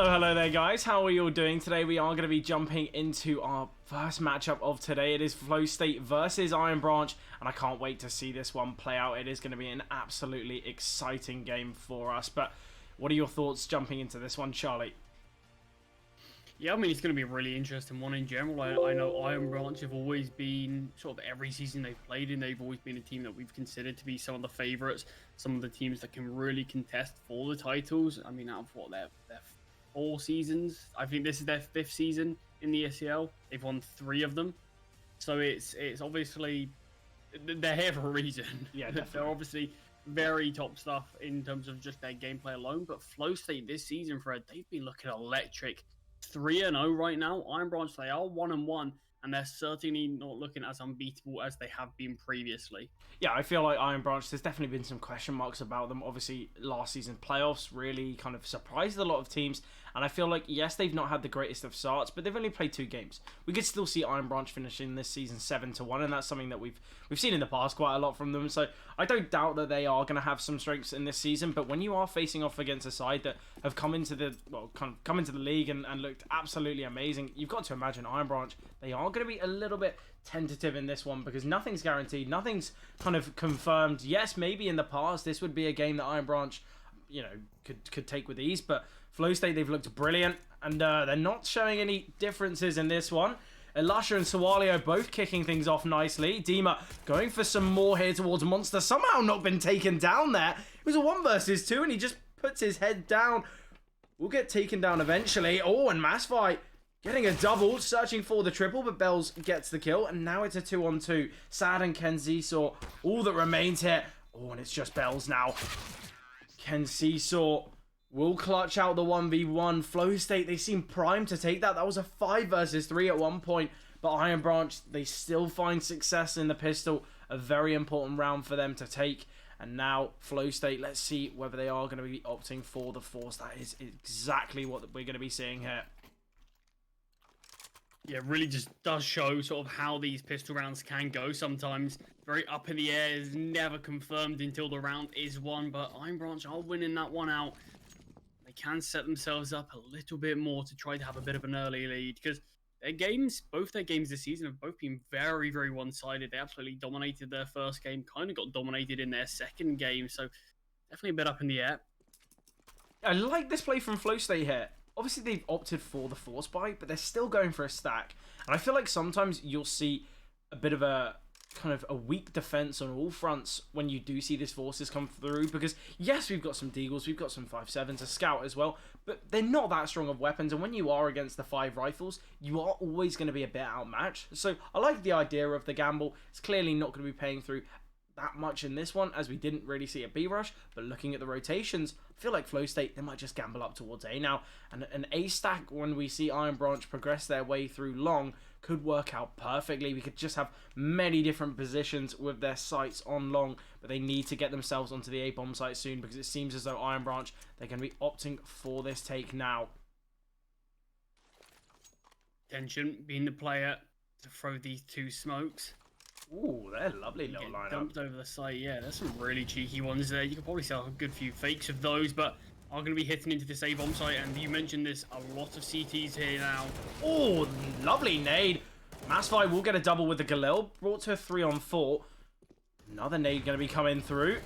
Hello there guys, how are you all doing today? We are going to be jumping into our first matchup of today. It is Flowstate versus IronBranch, and I can't wait to see this one play out. It is going to be an absolutely exciting game for us, but what are your thoughts jumping into this one, Charlie? Yeah, I mean, it's going to be a really interesting one in general. I know IronBranch have always been, sort of every season they've played in, they've always been a team that we've considered to be some of the favourites, some of the teams that can really contest for the titles. I mean, out of what, their 4 seasons? I think this is their 5th season in the SCL. They've won 3 of them. So it's obviously, they're here for a reason. Yeah, They're obviously very top stuff in terms of just their gameplay alone. But Flowstate this season, Fred, they've been looking electric. 3-0 right now. IronBranch, they are 1-1, and they're certainly not looking as unbeatable as they have been previously. Yeah, I feel like IronBranch, there's definitely been some question marks about them. Obviously, last season playoffs really kind of surprised a lot of teams, and I feel like, yes, they've not had the greatest of starts, but they've only played 2 games. We could still see IronBranch finishing this season 7-1, and that's something that we've seen in the past quite a lot from them. So I don't doubt that they are going to have some strengths in this season, but when you are facing off against a side that have come into the come into the league and looked absolutely amazing, you've got to imagine IronBranch, they are going to be a little bit tentative in this one because nothing's guaranteed, nothing's kind of confirmed. Yes, maybe in the past this would be a game that IronBranch, you know, could take with ease, but Flowstate, they've looked brilliant, and they're not showing any differences in this one. Elisha and Sawalio both kicking things off nicely. Dima going for some more here towards Monster, somehow not been taken down there. It was a 1 versus 2, and he just puts his head down. Will get taken down eventually. Oh, and Massfight getting a double, searching for the triple, but Bells gets the kill, and now it's a 2-on-2. Sad and Ken Seesaw, all that remains here. Oh, and it's just Bells now. Ken Seesaw will clutch out the 1v1. Flowstate, they seem primed to take that. That was a 5 versus 3 at one point, but IronBranch, they still find success in the pistol. A very important round for them to take. And now Flowstate, let's see whether they are going to be opting for the Force. That is exactly what we're going to be seeing here. Yeah, it really just does show sort of how these pistol rounds can go. Sometimes very up in the air, is never confirmed until the round is won. But IronBranch are winning that one out. They can set themselves up a little bit more to try to have a bit of an early lead, because their games, both their games this season, have both been very, very one-sided. They absolutely dominated their first game, kind of got dominated in their second game. So definitely a bit up in the air. I like this play from Flowstate here. Obviously, they've opted for the Force Buy, but they're still going for a stack. And I feel like sometimes you'll see a bit of a kind of a weak defense on all fronts when you do see these Forces come through. Because, yes, we've got some Deagles, we've got some 5.7s, a Scout as well, but they're not that strong of weapons. And when you are against the 5 rifles, you are always going to be a bit outmatched. So I like the idea of the gamble. It's clearly not going to be paying through that much in this one, as we didn't really see a B rush, but looking at the rotations, I feel like Flowstate, they might just gamble up towards A now, and an A stack when we see IronBranch progress their way through long could work out perfectly. We could just have many different positions with their sights on long, but they need to get themselves onto the A bomb site soon, because it seems as though IronBranch, they're going to be opting for this take now. Tension being the player to throw these 2 smokes. Ooh, they're lovely little lineup. Dumped over the site. Yeah, there's some really cheeky ones there. You could probably sell a good few fakes of those, but are going to be hitting into this A-bomb site, and you mentioned this, a lot of CTs here now. Oh, lovely nade. Massfight will get a double with the Galil, brought to a 3-on-4. Another nade going to be coming through.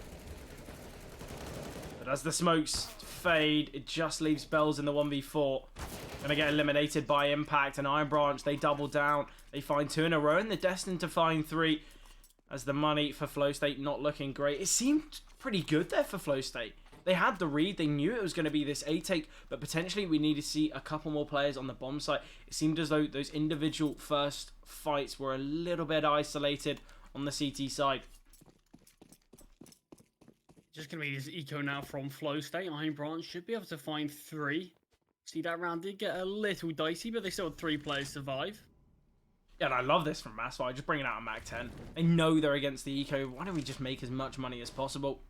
But as the smokes fade, it just leaves Bells in the 1v4. Going to get eliminated by impact, and IronBranch, they double down. They find 2 in a row, and they're destined to find 3. As the money for Flowstate not looking great. It seemed pretty good there for Flowstate. They had the read, they knew it was going to be this A take, but potentially we need to see a couple more players on the bomb site. It seemed as though those individual first fights were a little bit isolated on the CT side. Just going to be this eco now from Flowstate. IronBranch should be able to find 3. See, that round did get a little dicey, but they still had 3 players survive. Yeah, and I love this from Massfight, just bringing out a Mac 10. They know they're against the eco. Why don't we just make as much money as possible?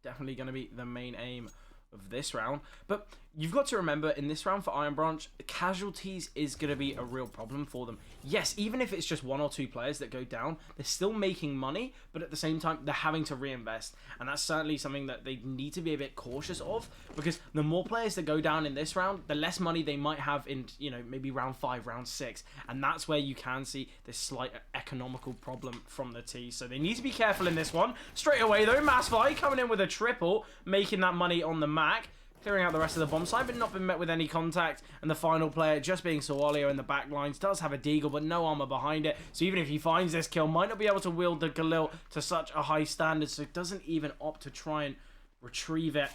Definitely going to be the main aim of this round. But you've got to remember, in this round for IronBranch, casualties is going to be a real problem for them. Yes, even if it's just 1 or 2 players that go down, they're still making money, but at the same time, they're having to reinvest. And that's certainly something that they need to be a bit cautious of, because the more players that go down in this round, the less money they might have in, you know, maybe round 5, round 6. And that's where you can see this slight economical problem from the T. So they need to be careful in this one. Straight away, though, Massfi coming in with a triple, making that money on the Mac. Clearing out the rest of the bomb side, but not been met with any contact. And the final player, just being Sawalio in the back lines, does have a deagle, but no armor behind it. So even if he finds this kill, might not be able to wield the Galil to such a high standard. So doesn't even opt to try and retrieve it.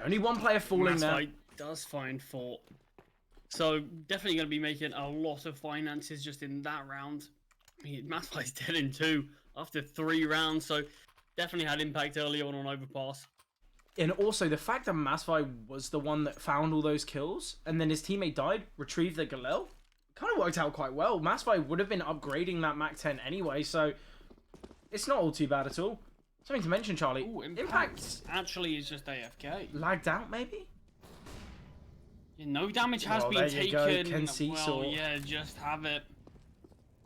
Only one player falling there. Does find 4. So definitely going to be making a lot of finances just in that round. I mean, Massfi's dead in 2 after 3 rounds. So definitely had impact early on Overpass. And also, the fact that Massfi was the one that found all those kills, and then his teammate died, retrieved the Galil, kind of worked out quite well. Massfi would have been upgrading that Mac 10 anyway, so it's not all too bad at all. Something to mention, Charlie. Ooh, impact actually is just AFK. Lagged out, maybe? Yeah, no damage has been there taken. You go. Can seesaw. Well, yeah, just have it.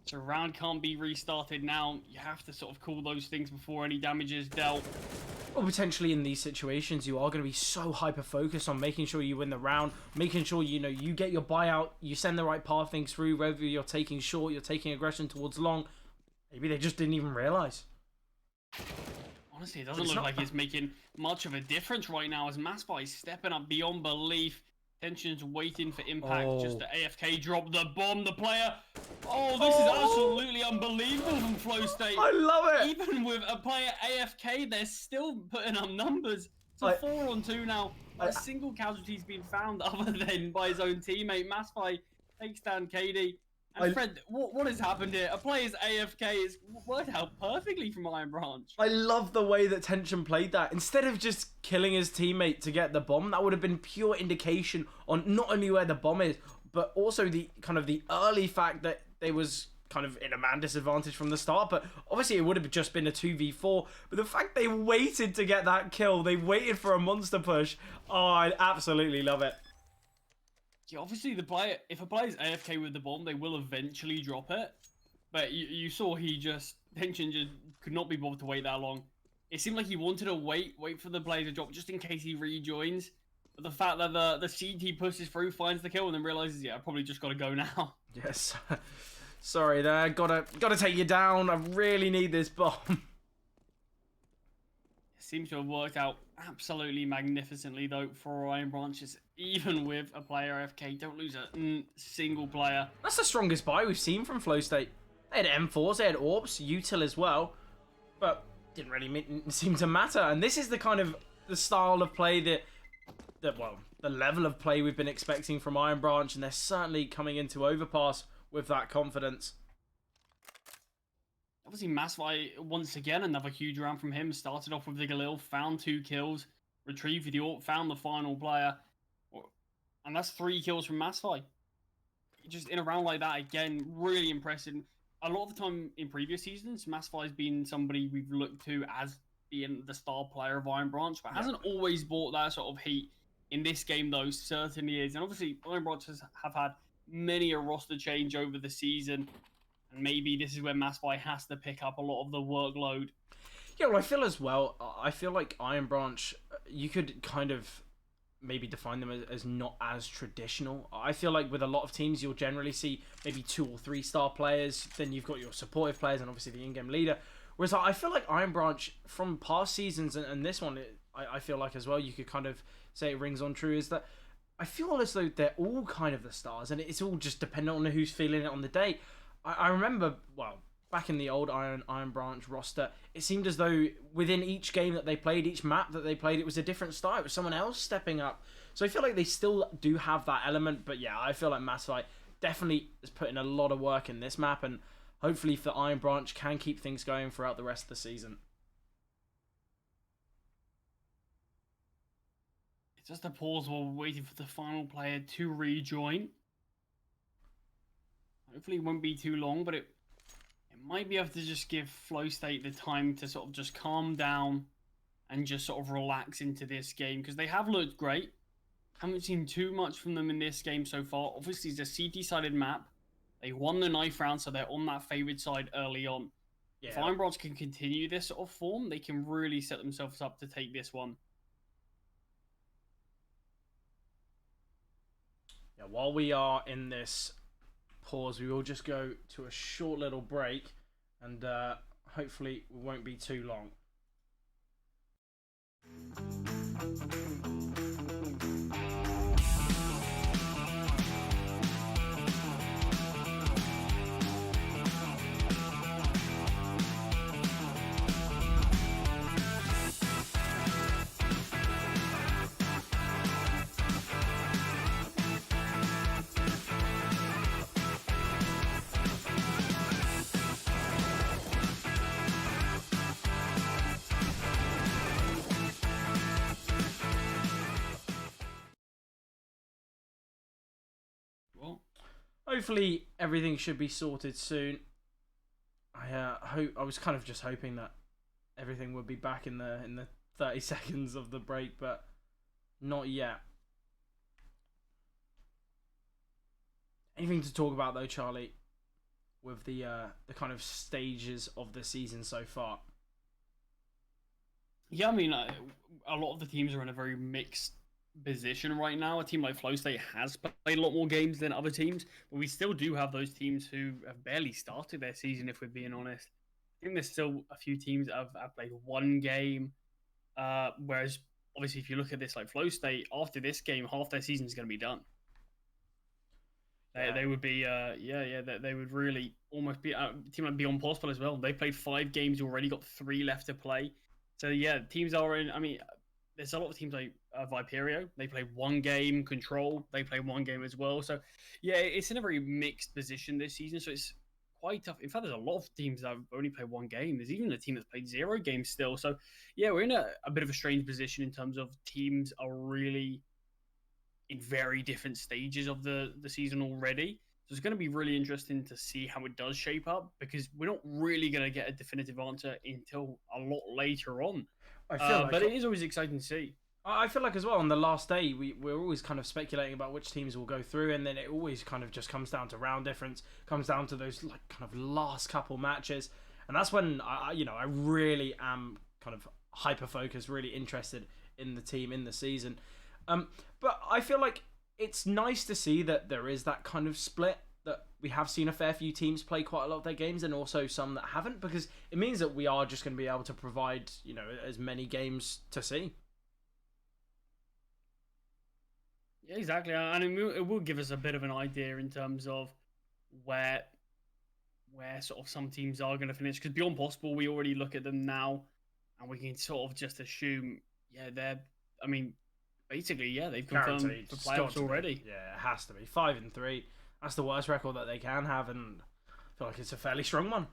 So round can't be restarted now. You have to sort of call those things before any damage is dealt. Or potentially in these situations, you are going to be so hyper-focused on making sure you win the round, making sure, you know, you get your buyout, you send the right pathing through, whether you're taking short, you're taking aggression towards long. Maybe they just didn't even realise. Honestly, it doesn't look like it's making much of a difference right now as Massfi is stepping up beyond belief. Tension's waiting for impact, just the AFK drop the bomb, the player. Oh, this is absolutely unbelievable from Flowstate. I love it. Even with a player AFK, they're still putting up numbers. It's a 4-on-2 now. A single casualty's been found other than by his own teammate. Massfi takes down KD. And Fred, what has happened here? A player's AFK is worked out perfectly from IronBranch. I love the way that Tension played that. Instead of just killing his teammate to get the bomb, that would have been pure indication on not only where the bomb is, but also the kind of the early fact that they was kind of in a man disadvantage from the start. But obviously it would have just been a 2v4. But the fact they waited to get that kill, they waited for a monster push. Oh, I absolutely love it. Yeah, obviously the player, if a player's AFK with the bomb, they will eventually drop it. But you saw Tension just could not be bothered to wait that long. It seemed like he wanted to wait for the player to drop just in case he rejoins. But the fact that the CT pushes through, finds the kill, and then realizes, yeah, I probably just got to go now. Yes. Sorry there, gotta take you down. I really need this bomb. Seems to have worked out absolutely magnificently though for IronBranch. Even with a player AFK, don't lose a single player. That's the strongest buy we've seen from Flowstate. They had M4s, they had AWPs, Util as well, but didn't really seem to matter. And this is the kind of the style of play that the level of play we've been expecting from IronBranch, and they're certainly coming into Overpass with that confidence. Obviously, Massfi, once again, another huge round from him. Started off with the Galil, found 2 kills, retrieved the AWP, found the final player. And that's 3 kills from Massfi. Just in a round like that, again, really impressive. A lot of the time in previous seasons, Massfi has been somebody we've looked to as being the star player of IronBranch, but hasn't always brought that sort of heat. In this game, though, certainly is. And obviously, IronBranch have had many a roster change over the season. And maybe this is where Massfi has to pick up a lot of the workload. Yeah, well, I feel as well. I feel like IronBranch, you could kind of maybe define them as not as traditional. I feel like with a lot of teams, you'll generally see maybe 2 or 3 star players. Then you've got your supportive players and obviously the in-game leader. Whereas I feel like IronBranch from past seasons and this one, I feel like as well, you could kind of say it rings on true, is that I feel as though they're all kind of the stars and it's all just dependent on who's feeling it on the day. I remember, well, back in the old IronBranch roster, it seemed as though within each game that they played, each map that they played, it was a different style. It was someone else stepping up. So I feel like they still do have that element. But yeah, I feel like Massfi definitely is putting a lot of work in this map. And hopefully for IronBranch can keep things going throughout the rest of the season. It's just a pause while we're waiting for the final player to rejoin. Hopefully it won't be too long, but it might be able to just give Flowstate the time to sort of just calm down and just sort of relax into this game because they have looked great. Haven't seen too much from them in this game so far. Obviously, it's a CT-sided map. They won the knife round, so they're on that favored side early on. Yeah. If IronBranch can continue this sort of form, they can really set themselves up to take this one. Yeah, while we are in this pause, we will just go to a short little break, and hopefully it won't be too long. Hopefully everything should be sorted soon. I was kind of just hoping that everything would be back in the 30 seconds of the break, but not yet. Anything to talk about though, Charlie, with the kind of stages of the season so far? Yeah, I mean, a lot of the teams are in a very mixed position right now. A team like Flowstate has played a lot more games than other teams, but we still do have those teams who have barely started their season, if we're being honest. I think there's still a few teams that have played one game, whereas obviously if you look at this like Flowstate, after this game, half their season is going to be done. They would be, they would really almost be a team like Beyond Possible as well. They played 5 games already, got 3 left to play. So yeah, teams are in. I mean, there's a lot of teams like Viperio. They play 1 game. Control. They play 1 game as well. So yeah, it's in a very mixed position this season. So it's quite tough. In fact, there's a lot of teams that have only played 1 game. There's even a team that's played 0 games still. So yeah, we're in a bit of a strange position in terms of teams are really in very different stages of the season already. So it's going to be really interesting to see how it does shape up because we're not really going to get a definitive answer until a lot later on. I feel but it is always exciting to see. I feel like as well on the last day we're always kind of speculating about which teams will go through, and then it always kind of just comes down to round difference, comes down to those like kind of last couple matches, and that's when I really am kind of hyper focused, really interested in the team in the season. But I feel like it's nice to see that there is that kind of split, that we have seen a fair few teams play quite a lot of their games and also some that haven't, because it means that we are just going to be able to provide, as many games to see. Yeah, exactly. And it will give us a bit of an idea in terms of where sort of some teams are going to finish. Because Beyond Possible, we already look at them now and we can sort of just assume, basically, they've confirmed the playoffs already. Yeah, it has to be 5-3. That's the worst record that they can have, and I feel like it's a fairly strong one.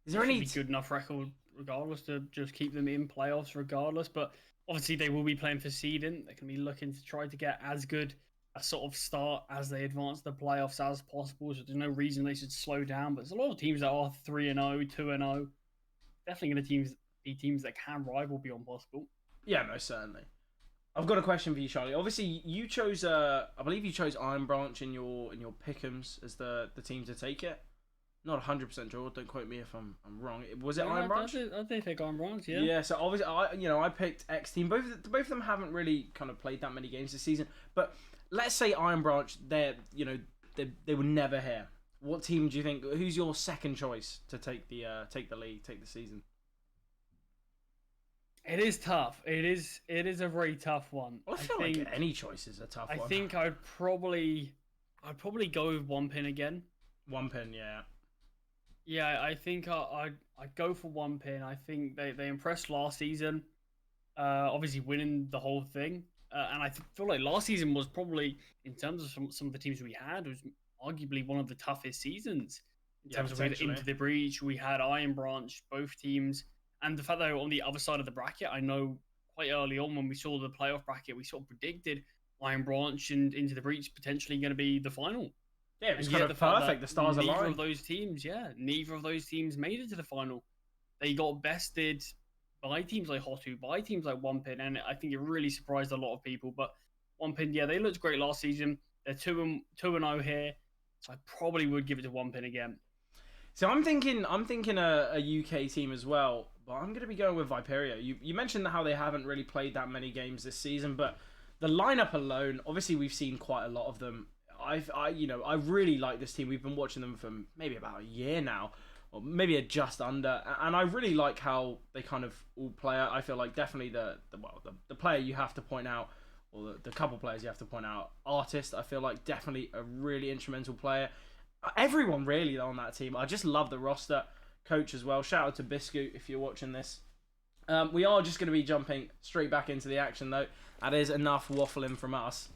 Is there any good enough record regardless to just keep them in playoffs regardless? But obviously they will be playing for seeding. They can be looking to try to get as good a sort of start as they advance the playoffs as possible. So there's no reason they should slow down. But there's a lot of teams that are 3-0, 2-0. Definitely going to be teams that can rival Beyond Possible. Yeah, most certainly. I've got a question for you, Charlie. Obviously, you chose, I believe you chose IronBranch in your pick'ems as the team to take it. Not 100% sure. Don't quote me if I'm wrong. Was it IronBranch? I did pick IronBranch. Yeah. Yeah. So obviously, I picked X Team. Both of them haven't really kind of played that many games this season. But let's say IronBranch, they were never here. What team do you think? Who's your second choice to take the lead, take the season? It is tough. It is a very tough one. Well, I feel like any choice is a tough one. I think I'd probably go with One Pin again. One Pin, yeah. Yeah, I think I'd go for One Pin. I think they impressed last season, obviously winning the whole thing. And I feel like last season was probably, in terms of some of the teams we had, was arguably one of the toughest seasons. In terms of we had Into the Breach, we had IronBranch, both teams. And the fact that on the other side of the bracket, I know quite early on when we saw the playoff bracket, we sort of predicted IronBranch and Into the Breach potentially going to be the final. Yeah, it was And kind yet of the fact perfect. that The stars neither aligned. of those teams, neither of those teams made it to the final. They got bested by teams like Hotu, by teams like One Pin, and I think it really surprised a lot of people. But One Pin, yeah, they looked great last season. They're 2-0 here, so I probably would give it to One Pin again. So I'm thinking a UK team as well, but I'm going to be going with Viperio. You mentioned how they haven't really played that many games this season, but the lineup alone, obviously we've seen quite a lot of them. I really like this team. We've been watching them for maybe about a year now, or maybe just under, and I really like how they kind of all play out. I feel like definitely the player you have to point out, or the couple players you have to point out, Artist, I feel like definitely a really instrumental player. Everyone really on that team. I just love the roster. Coach as well. Shout out to Biscuit if you're watching this. We are just going to be jumping straight back into the action though. That is enough waffling from us.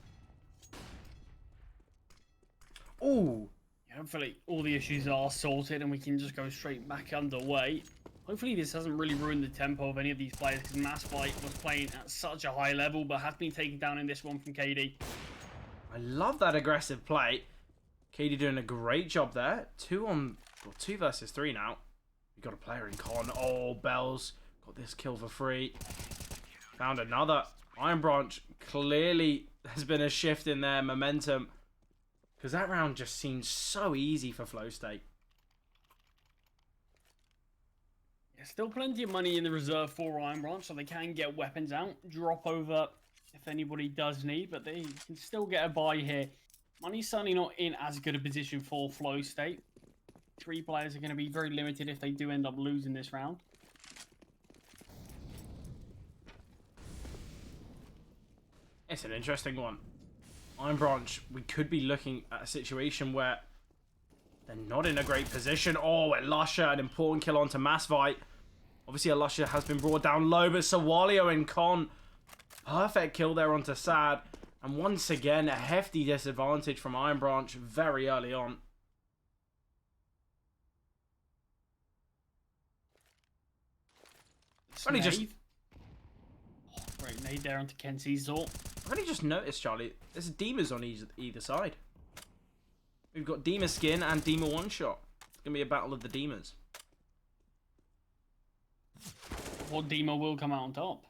Ooh. Yeah, hopefully all the issues are sorted and we can just go straight back underway. Hopefully this hasn't really ruined the tempo of any of these players, because Massfight was playing at such a high level but has been taken down in this one from KD. I love that aggressive play. KD doing a great job there. 2 versus 3 now. We got a player in con. Oh, Bells got this kill for free. Found another. IronBranch, clearly there's been a shift in their momentum, because that round just seemed so easy for Flowstate. There's still plenty of money in the reserve for IronBranch, so they can get weapons out, drop over if anybody does need, but they can still get a buy here. Money's certainly not in as good a position for Flowstate. 3 players are going to be very limited if they do end up losing this round. It's an interesting one. IronBranch, we could be looking at a situation where they're not in a great position. Oh, Elusha, an important kill onto Massfight. Obviously, Elusha has been brought down low, but Sawalio and Con. Perfect kill there onto Sad. And once again, a hefty disadvantage from IronBranch very early on. Only just... Oh, great nade there onto Kenzie's Zort. I've only just noticed, Charlie, there's Deemers on either side. We've got Deemer skin and Deemer one-shot. It's going to be a battle of the Deemers. What Deemer will come out on top?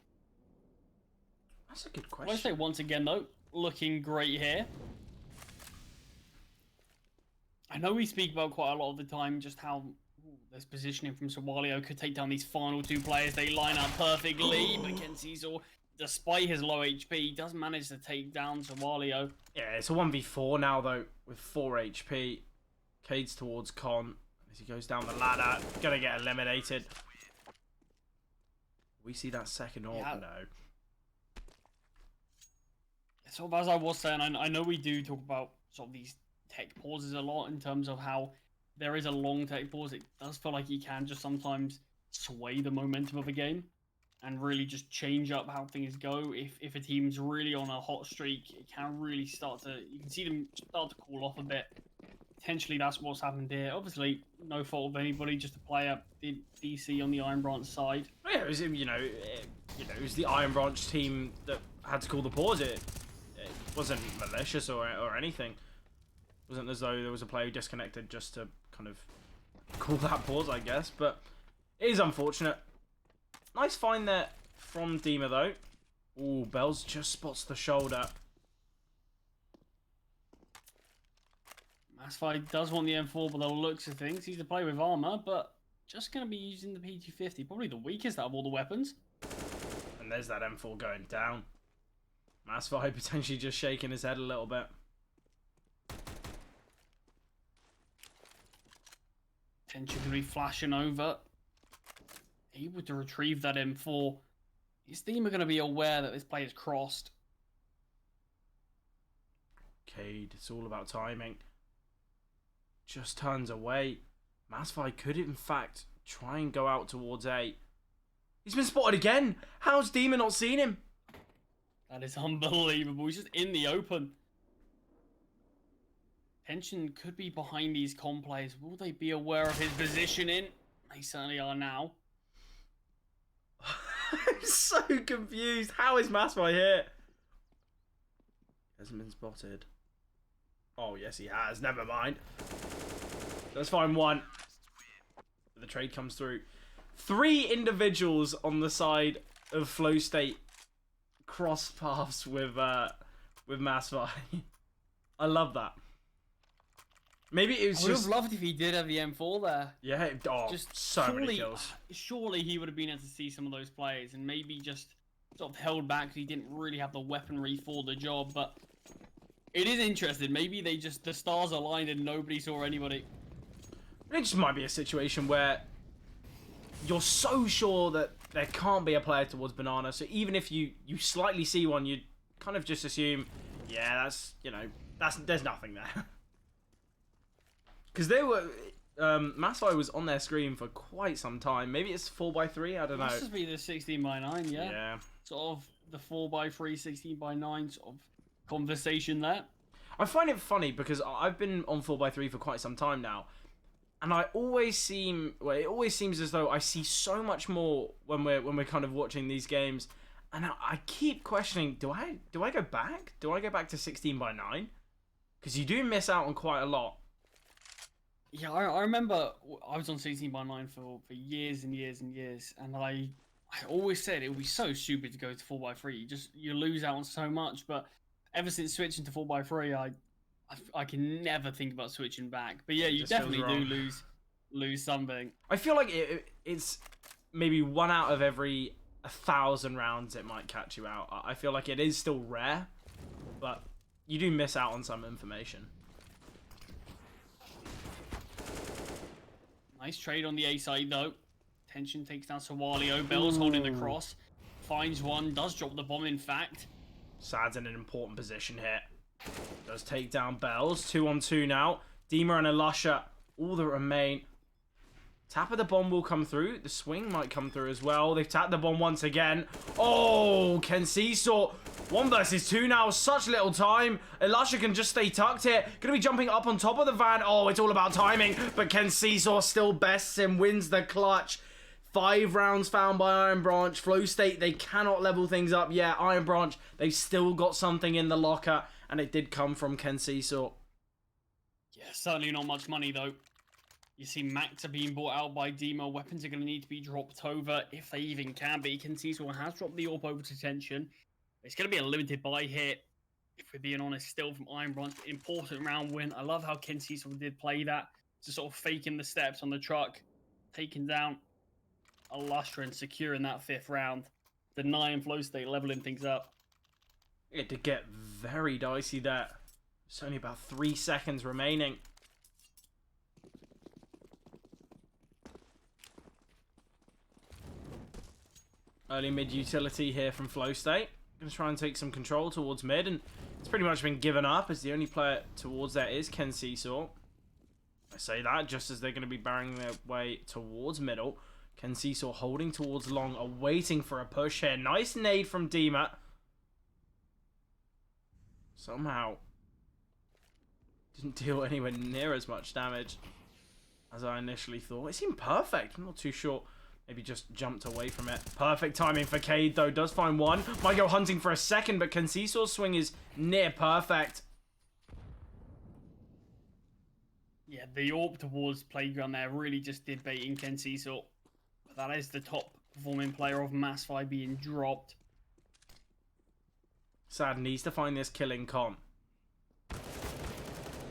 That's a good question. Let's say once again, though, looking great here. I know we speak about quite a lot of the time just how this positioning from Sawalio could take down these final 2 players. They line up perfectly, but Kenzie's Zort, despite his low HP, does manage to take down Sawalio. Yeah, it's a 1v4 now, though, with 4 HP. Cade's towards Con as he goes down the ladder. Gonna get eliminated. We see that second orb? Yeah. No. Sort of as I was saying, I know we do talk about sort of these tech pauses a lot in terms of how there is a long tech pause. It does feel like you can just sometimes sway the momentum of a game and really just change up how things go. If a team's really on a hot streak, it can really start to... You can see them start to cool off a bit. Potentially that's what's happened here. Obviously, no fault of anybody, just a player did DC on the IronBranch side. Yeah, it was, it was the IronBranch team that had to call the pause. It wasn't malicious or anything. It wasn't as though there was a player who disconnected just to kind of call that pause, I guess. But it is unfortunate. Nice find there from Deemer, though. Ooh, Bells just spots the shoulder. Massfight does want the M4 by the looks of things. He's to play with armor, but just going to be using the PG-50. Probably the weakest out of all the weapons. And there's that M4 going down. Massfight potentially just shaking his head a little bit. Potentially going to be flashing over. Able to retrieve that M4. His team are going to be aware that this play is crossed. Cade, it's all about timing. Just turns away. Massfight could, in fact, try and go out towards A. He's been spotted again. How's Demon not seen him? That is unbelievable. He's just in the open. Tension could be behind these com players. Will they be aware of his positioning? They certainly are now. I'm so confused. How is Massfight here? Hasn't been spotted. Oh, yes, he has. Never mind. Let's find one. The trade comes through. 3 individuals on the side of Flowstate cross paths with Masvi. I love that. Maybe it was I would just... have loved if he did have the M4 there. Yeah, oh, Just so many kills. Surely he would have been able to see some of those plays and maybe just sort of held back because he didn't really have the weaponry for the job. But it is interesting. Maybe the stars aligned and nobody saw anybody. It just might be a situation where you're so sure that there can't be a player towards Banana, so even if you slightly see one, you kind of just assume, yeah, that's, you know, there's nothing there. Because they were, Masvi was on their screen for quite some time. Maybe it's 4x3, I don't know. This must be the 16x9, yeah. Yeah. Sort of the 4x3, 16x9 sort of conversation there. I find it funny because I've been on 4x3 for quite some time now. And it always seems as though I see so much more when we're kind of watching these games, and I keep questioning: do I go back? Do I go back to 16x9? Because you do miss out on quite a lot. Yeah, I remember I was on 16x9 for years and years and years, and I always said it would be so stupid to go to 4x3. You lose out on so much. But ever since switching to 4x3, I can never think about switching back. But yeah, you definitely do lose something. I feel like it's maybe 1 out of every 1,000 rounds it might catch you out. I feel like it is still rare, but you do miss out on some information. Nice trade on the A side though. Tension takes down Sawalio. Bell's holding the cross. Finds one. Does drop the bomb in fact. Sad's in an important position here. Does take down Bells. 2-on-2 now. Dima and Elusha, all that remain. Tap of the bomb will come through. The swing might come through as well. They've tapped the bomb once again. Oh, Ken Seesaw. 1 versus 2 now. Such little time. Elusha can just stay tucked here. Gonna be jumping up on top of the van. Oh, it's all about timing. But Ken Seesaw still bests him. Wins the clutch. 5 rounds found by IronBranch. Flowstate, they cannot level things up. Yeah, IronBranch, they've still got something in the locker. And it did come from Ken Seesaw. Yeah, certainly not much money though. You see Max are being bought out by Demo. Weapons are going to need to be dropped over, if they even can be. Ken Seesaw has dropped the AWP over to Tension. It's going to be a limited buy here, if we're being honest, still from IronBranch. Important round win. I love how Ken Seesaw did play that. Just sort of faking the steps on the truck. Taking down Elusha and securing that 5th round. Denying Flowstate, leveling things up. It did get very dicey there. It's only about 3 seconds remaining. Early mid utility here from Flowstate. Going to try and take some control towards mid, and it's pretty much been given up as the only player towards there is Ken Seesaw. I say that just as they're going to be barreling their way towards middle. Ken Seesaw holding towards long, awaiting for a push here. Nice nade from Dima. Somehow didn't deal anywhere near as much damage as I initially thought. It seemed perfect. I'm not too sure. Maybe just jumped away from it. Perfect timing for Cade, though. Does find one. Might go hunting for a second, but Ken Seesaw's swing is near perfect. Yeah, the AWP towards Playground there really just did baiting Ken Seesaw. But that is the top performing player of Masvi being dropped. Sad needs to find this killing comp.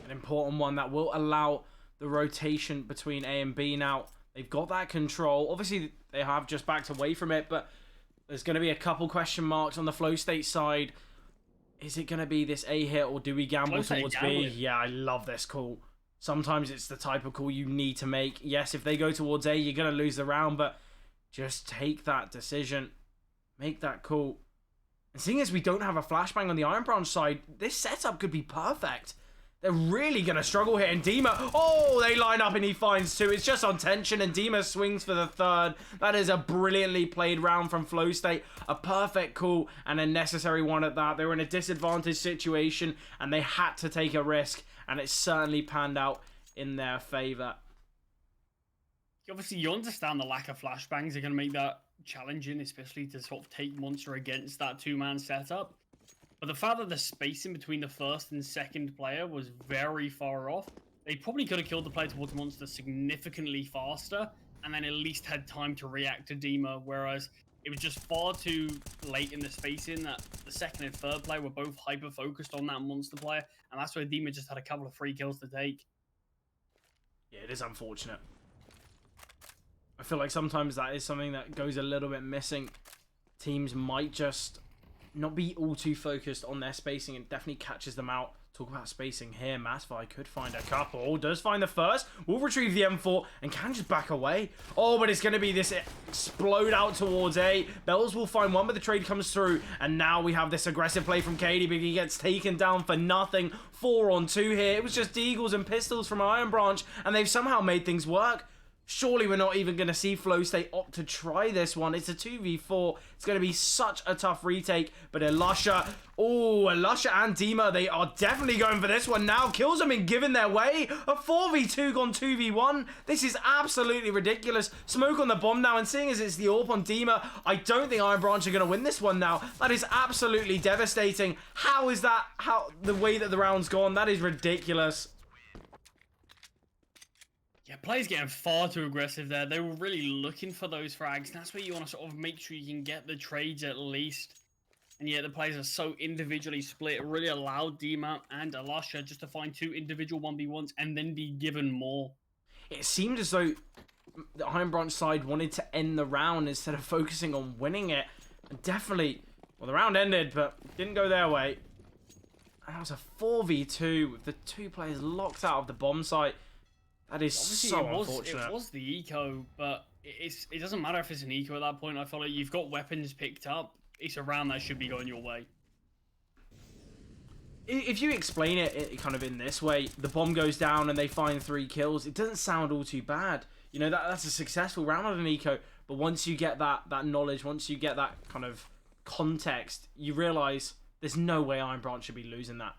An important one that will allow the rotation between A and B now. They've got that control. Obviously, they have just backed away from it, but there's going to be a couple question marks on the Flowstate side. Is it going to be this A hit, or do we gamble towards B? Yeah, I love this call. Sometimes it's the type of call you need to make. Yes, if they go towards A, you're going to lose the round, but just take that decision. Make that call. And seeing as we don't have a flashbang on the IronBranch side, this setup could be perfect. They're really going to struggle here. And Dima, oh, they line up and he finds 2. It's just on Tension, and Dima swings for the 3rd. That is a brilliantly played round from Flowstate. A perfect call and a necessary one at that. They were in a disadvantaged situation and they had to take a risk, and it certainly panned out in their favour. Obviously, you understand the lack of flashbangs are going to make that challenging, especially to sort of take Monster against that 2-man setup. But the fact that the spacing between the first and second player was very far off, they probably could have killed the player towards monster significantly faster, and then at least had time to react to Dima, whereas it was just far too late in the spacing that the second and third player were both hyper-focused on that monster player, and that's where Dima just had a couple of free kills to take. Yeah, it is unfortunate. I feel like sometimes that is something that goes a little bit missing. Teams might just not be all too focused on their spacing, and definitely catches them out. Talk about spacing here. Masvi could find a couple. Does find the first. Will retrieve the M4 and can just back away. Oh, but it's going to be this explode out towards A. Bells will find one, but the trade comes through. And now we have this aggressive play from Katie, but he gets taken down for nothing. 4 on 2 here. It was just Deagles and pistols from IronBranch, and they've somehow made things work. Surely we're not even going to see Flowstate opt to try this one. It's a 2v4. It's going to be such a tough retake. But Elusha and Dima, they are definitely going for this one now. Kills them in giving their way. A 4v2 gone 2v1. This is absolutely ridiculous. Smoke on the bomb now, and seeing as it's the AWP on Dima, I don't think IronBranch are going to win this one now. That is absolutely devastating. How is that? The way that the round's gone? That is ridiculous. Yeah, players getting far too aggressive there. They were really looking for those frags. And that's where you want to sort of make sure you can get the trades at least. And yet the players are so individually split. It really allowed Dima and Elusha just to find 2 individual 1v1s and then be given more. It seemed as though the IronBranch side wanted to end the round instead of focusing on winning it. And definitely, well, the round ended, but didn't go their way. And that was a 4v2 with the 2 players locked out of the bomb site. That is Obviously, so unfortunate. It was the eco, but it doesn't matter if it's an eco at that point. I feel like you've got weapons picked up. It's a round that should be going your way. If you explain it kind of in this way, the bomb goes down and they find 3 kills, it doesn't sound all too bad. You know, that's a successful round on an eco, but once you get that knowledge, once you get that kind of context, you realise there's no way IronBranch should be losing that.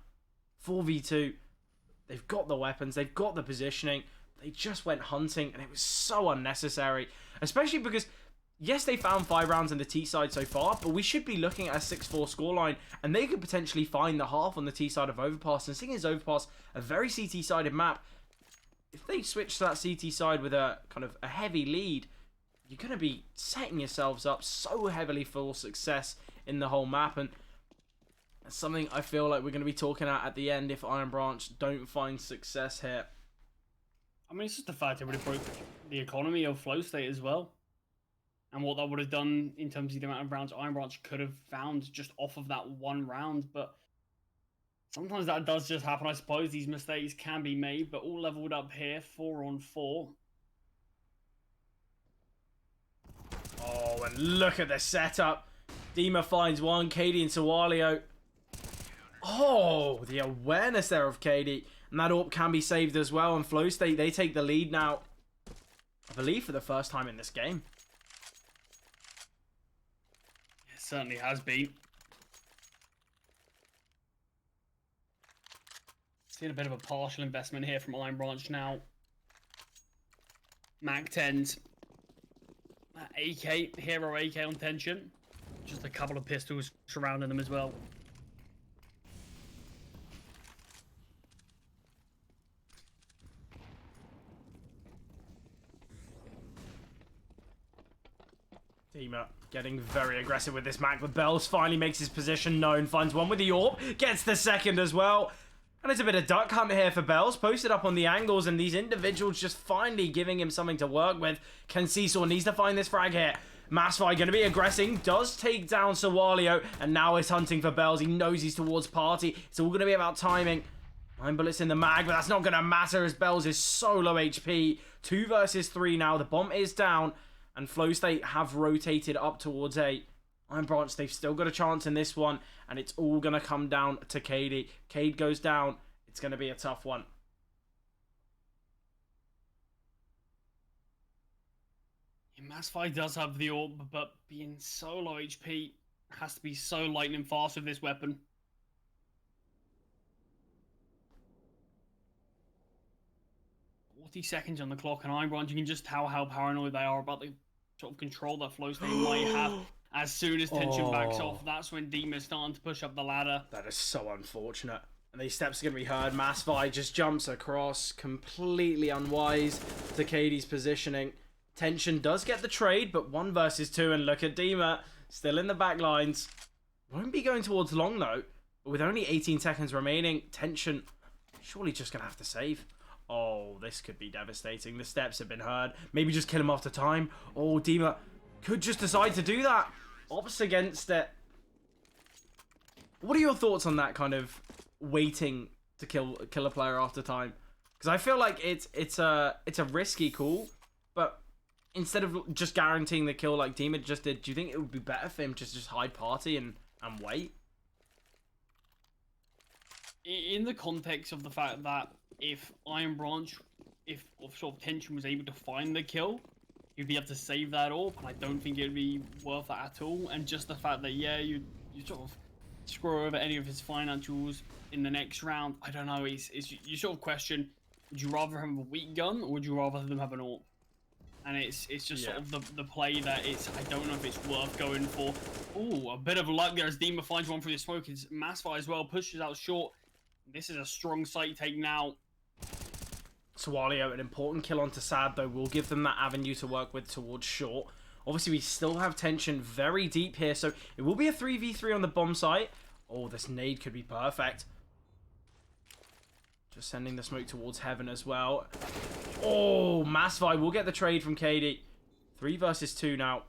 4v2, they've got the weapons, they've got the positioning, they just went hunting, and it was so unnecessary. Especially because, yes, they found 5 rounds in the T side so far, but we should be looking at a 6-4 scoreline, and they could potentially find the half on the T side of Overpass. And seeing as Overpass, a very CT-sided map, if they switch to that CT side with a kind of a heavy lead, you're going to be setting yourselves up so heavily for success in the whole map. And that's something I feel like we're going to be talking at the end if IronBranch don't find success here. I mean, it's just the fact it would have broke the economy of Flowstate as well. And what that would have done in terms of the amount of rounds IronBranch could have found just off of that one round. But sometimes that does just happen. I suppose these mistakes can be made, but all leveled up here, 4 on 4. Oh, and look at the setup. Dima finds one, Katie and Sawalio. Oh, the awareness there of Katie. And that AWP can be saved as well. And Flowstate, they take the lead now, I believe, for the first time in this game. It certainly has been. Seeing a bit of a partial investment here from IronBranch now. Mac 10s. AK, Hero AK on tension. Just a couple of pistols surrounding them as well. Dima getting very aggressive with this Mac, but Bells finally makes his position known, finds one with the AWP, gets the second as well. And it's a bit of duck hunt here for Bells, posted up on the angles, and these individuals just finally giving him something to work with. Ken Seesaw needs to find this frag here. Masfi going to be aggressing, does take down Sawalio, and now is hunting for Bells. He knows he's towards party. It's all going to be about timing. 9 bullets in the mag, but that's not going to matter as Bells is so low HP. 2 versus 3 now. The bomb is down, and Flowstate have rotated up towards A. IronBranch, they've still got a chance in this one, and it's all going to come down to Cade. Cade goes down. It's going to be a tough one. Masfi does have the AWP, but being so low HP has to be so lightning fast with this weapon. Seconds on the clock, and IronBranch, you can just tell how paranoid they are about the sort of control that Flowstate might have. As soon as tension backs off, that's when Dima's starting to push up the ladder. That is so unfortunate. And these steps are going to be heard. Masvi just jumps across, completely unwise to KD's positioning. Tension does get the trade, but 1 versus 2, and look at Dima, still in the back lines. Won't be going towards long, though. But with only 18 seconds remaining, Tension surely just going to have to save. Oh, this could be devastating. The steps have been heard. Maybe just kill him after time. Oh, Dima could just decide to do that. Opts against it. What are your thoughts on that kind of waiting to kill a player after time? Because I feel like it's a risky call, but instead of just guaranteeing the kill like Dima just did, do you think it would be better for him to just hide party and wait? In the context of the fact that if IronBranch, if sort of Tension was able to find the kill, you'd be able to save that up, and I don't think it would be worth it at all. And just the fact that, yeah, you sort of screw over any of his financials in the next round, I don't know, you sort of question, would you rather have a weak gun, or would you rather them have an AWP? And it's just sort of the play that I don't know if it's worth going for. Ooh, a bit of luck there as Dima finds one through the smoke. His Masfi as well pushes out short. This is a strong site take now. Swalio, an important kill onto Sad, though, will give them that avenue to work with towards short. Obviously, we still have tension very deep here, so it will be a 3v3 on the bomb site. Oh, this nade could be perfect. Just sending the smoke towards heaven as well. Oh, Masvi will get the trade from KD. 3 versus 2 now.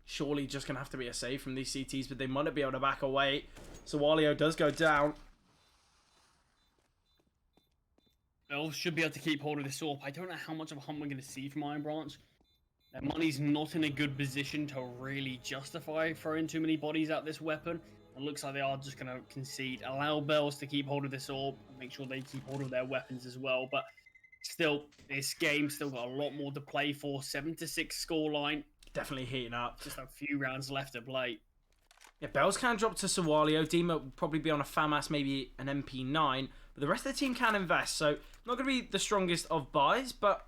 Surely just going to have to be a save from these CTs, but they might not be able to back away. So Walio does go down. Bell should be able to keep hold of this AWP. I don't know how much of a hunt we're going to see from IronBranch. Their money's not in a good position to really justify throwing too many bodies at this weapon. It looks like they are just going to concede. Allow Bells to keep hold of this AWP. Make sure they keep hold of their weapons as well. But still, this game still got a lot more to play for. 7-6 scoreline. Definitely heating up. Just a few rounds left to play. Yeah, Bells can drop to Sawalio. Dima will probably be on a FAMAS, maybe an MP9. But the rest of the team can invest. So, not going to be the strongest of buys, but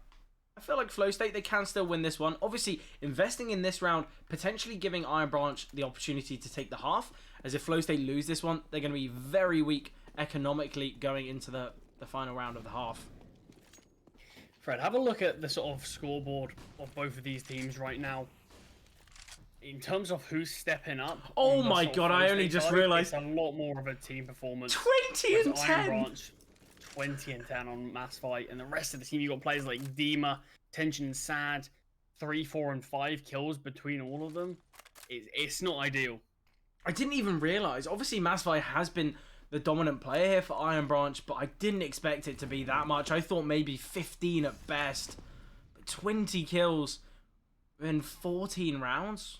I feel like Flowstate, they can still win this one. Obviously, investing in this round, potentially giving IronBranch the opportunity to take the half. As if Flowstate lose this one, they're going to be very weak economically going into the final round of the half. Fred, have a look at the sort of scoreboard of both of these teams right now. In terms of who's stepping up. Oh my god, I only just realised. It's a lot more of a team performance. 20 and 10! IronBranch, 20 and 10 on Mass Fight. And the rest of the team, you got players like Dima, Tension, Sad, 3, 4, and 5 kills between all of them. It's not ideal. I didn't even realise. Obviously, Masvi has been the dominant player here for IronBranch, but I didn't expect it to be that much. I thought maybe 15 at best. But 20 kills in 14 rounds?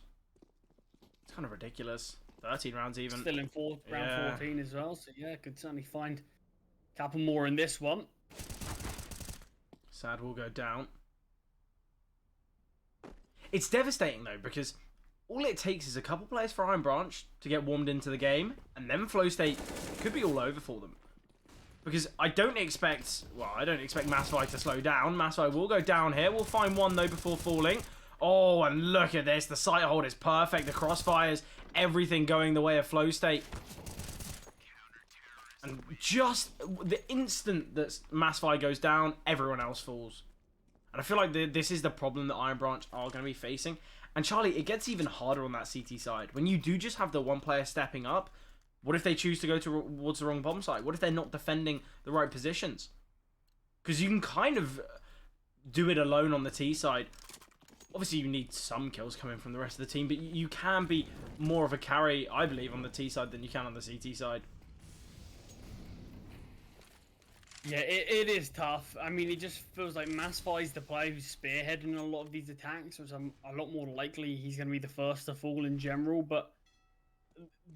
It's kind of ridiculous. 13 rounds even. Still in round 14 as well, so yeah, could certainly find a couple more in this one. Sad will go down. It's devastating though, because all it takes is a couple players for IronBranch to get warmed into the game, and then Flowstate could be all over for them. Because I don't expect Masvi to slow down. Masvi will go down here. We'll find one though before falling. Oh, and look at this. The sight hold is perfect. The crossfires, everything going the way of Flowstate. And just the instant that Masvi goes down, everyone else falls. And I feel like this is the problem that IronBranch are going to be facing. And Charlie, it gets even harder on that CT side. When you do just have the one player stepping up, what if they choose to go towards the wrong bomb site? What if they're not defending the right positions? Because you can kind of do it alone on the T side. Obviously, you need some kills coming from the rest of the team, but you can be more of a carry, I believe, on the T side than you can on the CT side. Yeah, it is tough. I mean, it just feels like Masvi is the player who's spearheading a lot of these attacks, so it's a lot more likely he's going to be the first to fall in general, but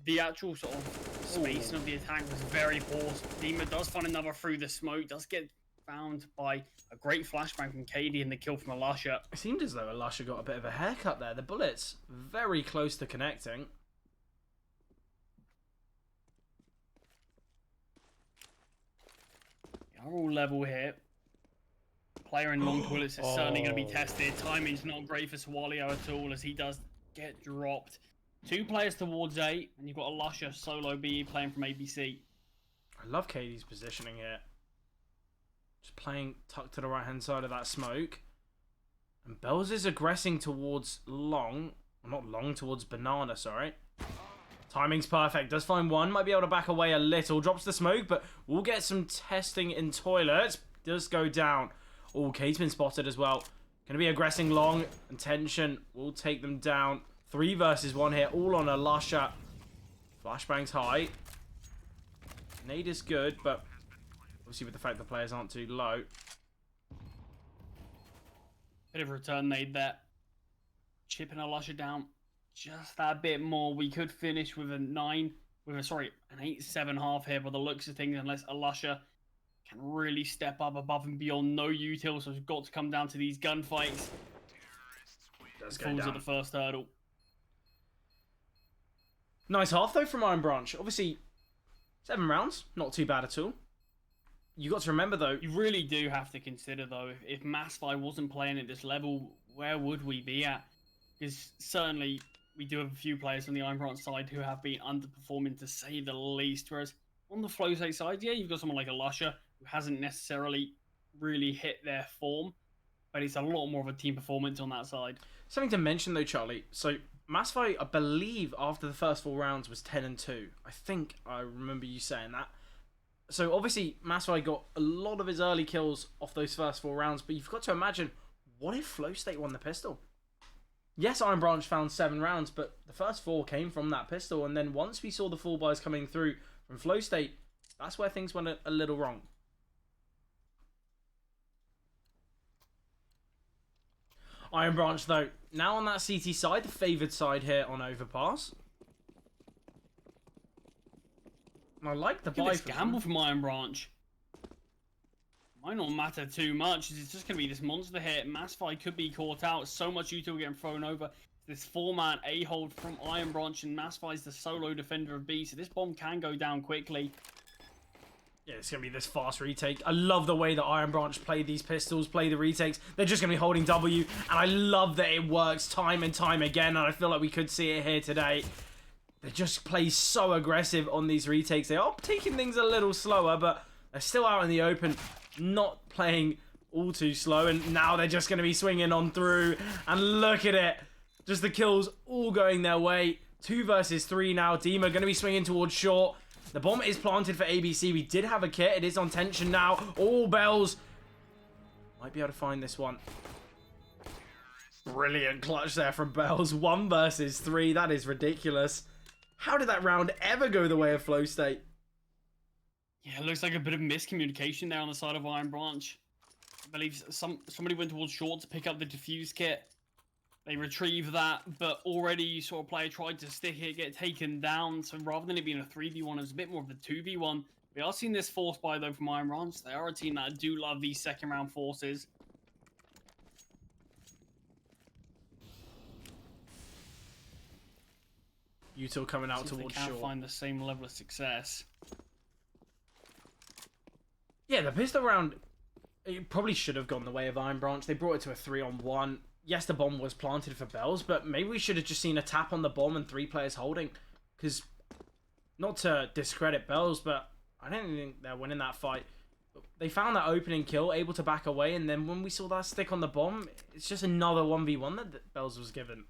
the actual sort of spacing of the attack was very poor. Dima does find another through the smoke, does get found by a great flashbang from KD and the kill from Alasha. It seemed as though Alasha got a bit of a haircut there. The bullets very close to connecting. Are all level here. Player in long toilets is certainly going to be tested. Timing's not great for Swalio at all as he does get dropped. 2 players towards A, and you've got a Lusher solo B playing from ABC. I love KD's positioning here. Just playing tucked to the right-hand side of that smoke. And Bells is aggressing towards long. Well, not long, towards Banana, sorry. Timing's perfect. Does find one. Might be able to back away a little. Drops the smoke, but we'll get some testing in toilets. Does go down. Oh, Kate's been spotted as well. Going to be aggressing long. Intention will take them down. 3 versus 1 here. All on a Lusher. Flashbang's high. Nade is good, but obviously with the fact the players aren't too low. Bit of return nade there. Chipping a Lusher down just that bit more. We could finish with an 8-7 half here by the looks of things, unless a Lusher can really step up above and beyond. No util, so it's got to come down to these gunfights. Falls at the first hurdle. Nice half though from IronBranch. Obviously, 7 rounds, not too bad at all. You got to remember though. You really do have to consider though, if Massfi wasn't playing at this level, where would we be at? Because certainly we do have a few players on the IronBranch side who have been underperforming to say the least. Whereas on the Flowstate side, yeah, you've got someone like a Lusher who hasn't necessarily really hit their form, but it's a lot more of a team performance on that side. Something to mention though, Charlie. So Massfi, I believe, after the first 4 rounds was 10-2. I think I remember you saying that. So obviously Massfi got a lot of his early kills off those first 4 rounds, but you've got to imagine, what if Flowstate won the pistol? Yes, IronBranch found 7 rounds, but the first 4 came from that pistol, and then once we saw the full buys coming through from Flowstate, that's where things went a little wrong. IronBranch, though, now on that CT side, the favoured side here on Overpass. I like the buy for gamble from IronBranch. Might not matter too much. It's just going to be this monster hit. Massfi could be caught out. So much util getting thrown over. This 4-man A-hold from IronBranch, and Massfi's the solo defender of B, so this bomb can go down quickly. Yeah, it's going to be this fast retake. I love the way that IronBranch play these pistols, play the retakes. They're just going to be holding W, and I love that it works time and time again, and I feel like we could see it here today. They just play so aggressive on these retakes. They are taking things a little slower, but they're still out in the open, not playing all too slow, and now they're just going to be swinging on through, and look at it. Just the kills all going their way. 2 versus 3 now. Dima going to be swinging towards short. The bomb is planted for ABC. We did have a kit. It is on tension now. All Bells might be able to find this one. Brilliant clutch there from Bells. 1 versus 3. That is ridiculous. How did that round ever go the way of Flowstate? Yeah, it looks like a bit of miscommunication there on the side of IronBranch. I believe somebody went towards short to pick up the defuse kit. They retrieve that, but already you saw a player tried to stick it, get taken down. So rather than it being a 3v1, it was a bit more of a 2v1. We are seeing this force buy though from IronBranch. They are a team that do love these second round forces. Util coming out towards short. They can't find the same level of success. Yeah, the pistol round, it probably should have gone the way of IronBranch. They brought it to a 3-on-1. Yes, the bomb was planted for Bells, but maybe we should have just seen a tap on the bomb and 3 players holding. Because, not to discredit Bells, but I don't think they're winning that fight. They found that opening kill, able to back away, and then when we saw that stick on the bomb, it's just another 1v1 that Bells was given.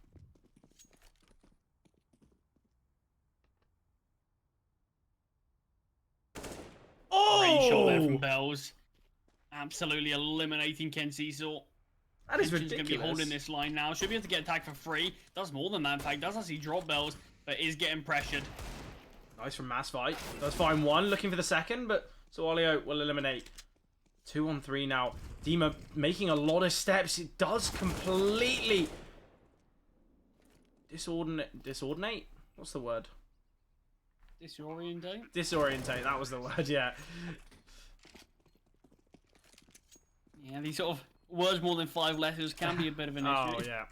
Great shot there from Bells. Absolutely eliminating Ken Seesaw. That is ridiculous. Going to be holding this line now. Should be able to get attacked for free. Does more than that, in fact. Does actually drop Bells, but is getting pressured. Nice from Massfi. Does find 1, looking for the second, but Olio will eliminate. 2-on-3 now. Dima making a lot of steps. It does completely disordinate? What's the word? Disorientate? Disorientate, that was the word, yeah. Yeah, these sort of words more than 5 letters can be a bit of an issue. Oh, yeah.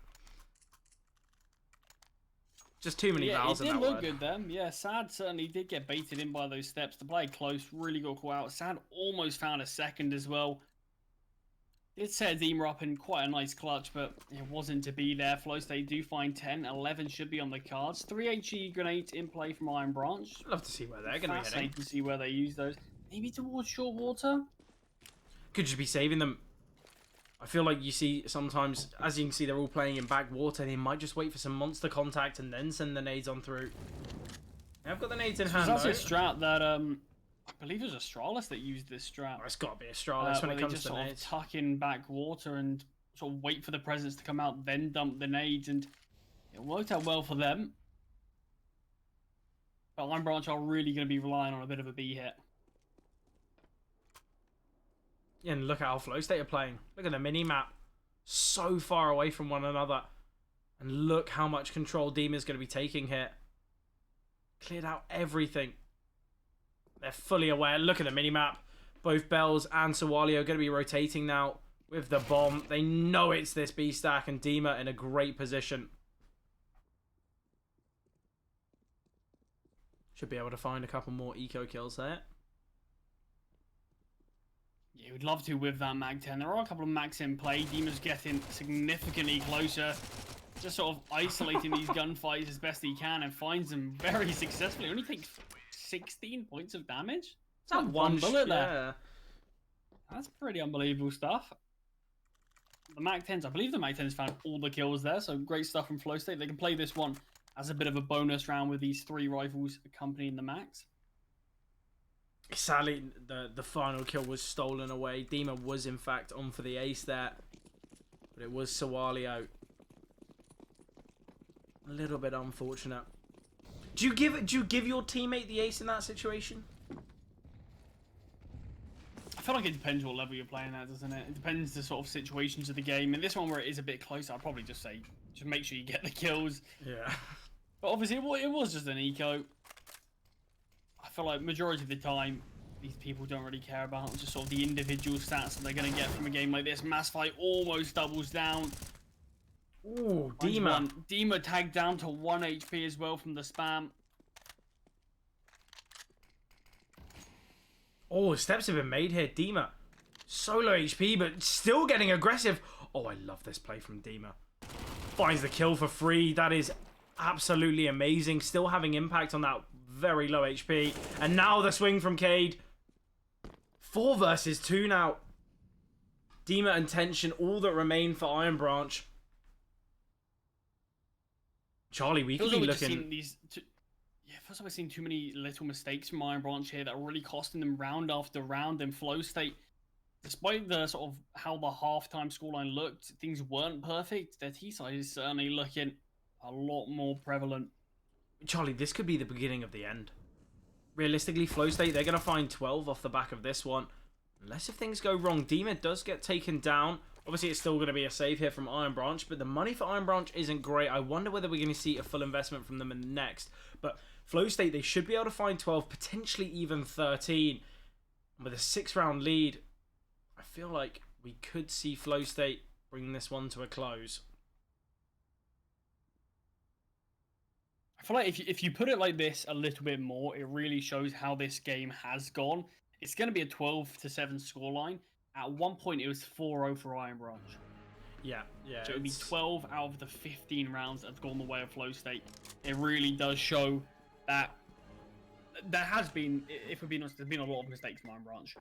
Just too many vowels in that word. It did look good then. Yeah, Sad certainly did get baited in by those steps. The play close, really got caught out. Sad almost found a second as well. It set Dima up in quite a nice clutch, but it wasn't to be there. Flowstate do find 10, 11 should be on the cards. 3 HE grenades in play from IronBranch. I'd love to see where they're going to be heading. Fascinating to see where they use those. Maybe towards short water? Could just be saving them. I feel like you see sometimes, as you can see, they're all playing in backwater. They might just wait for some monster contact and then send the nades on through. I've got the nades in hand, That's though. a strat that, I believe it was Astralis that used this strat. Oh, it's got to be Astralis when it comes to nades. Just tuck in backwater and sort of wait for the presence to come out, then dump the nades, and it worked out well for them. But IronBranch are really going to be relying on a bit of a B hit. Yeah, and look at how Flowstate are playing. Look at the mini-map. So far away from one another. And look how much control Dima's going to be taking here. Cleared out everything. They're fully aware. Look at the mini-map. Both Bells and Sawalio are going to be rotating now with the bomb. They know it's this B-stack, and Dima in a great position. Should be able to find a couple more eco kills there. Yeah, we'd love to with that Mag 10. There are a couple of Mags in play. Dima's getting significantly closer. Just sort of isolating these gunfights as best he can and finds them very successfully. Only takes 16 points of damage. It's like one bullet there. That's pretty unbelievable stuff. The Mag 10s, I believe the Mag 10s found all the kills there, so great stuff from Flowstate. They can play this one as a bit of a bonus round with these 3 rifles accompanying the Mags. Sadly, the final kill was stolen away. Dima was, in fact, on for the ace there. But it was Sawalio. A little bit unfortunate. Do you give your teammate the ace in that situation? I feel like it depends what level you're playing at, doesn't it? It depends the sort of situations of the game. In this one where it is a bit closer, I'd probably just say, just make sure you get the kills. Yeah. But obviously, it was just an eco. I feel like majority of the time, these people don't really care about just sort of the individual stats that they're going to get from a game like this. Mass Fight almost doubles down. Ooh, Dima. Dima tagged down to 1 HP as well from the spam. Oh, steps have been made here. Dima. Solo HP, but still getting aggressive. Oh, I love this play from Dima. Finds the kill for free. That is absolutely amazing. Still having impact on that very low HP. And now the swing from Cade. 4 versus 2 now. Dima and Tension, all that remain for IronBranch. Charlie, we could be looking... First of all, I've seen too many little mistakes from IronBranch here that are really costing them round after round. And Flowstate, despite the sort of how the halftime scoreline looked, things weren't perfect. Their T-side is certainly looking a lot more prevalent. Charlie, this could be the beginning of the end. Realistically, Flowstate, they're going to find 12 off the back of this one. Unless if things go wrong, Dima does get taken down. Obviously, it's still going to be a save here from IronBranch, but the money for IronBranch isn't great. I wonder whether we're going to see a full investment from them in the next. But Flowstate, they should be able to find 12, potentially even 13. With a 6-round lead, I feel like we could see Flowstate bring this one to a close. I feel like if you put it like this a little bit more, it really shows how this game has gone. It's going to be a 12-7 scoreline. At one point, it was 4-0 for IronBranch. Yeah. So it would be 12 out of the 15 rounds that have gone the way of Flowstate. It really does show that there has been, if we're being honest, there's been a lot of mistakes from IronBranch.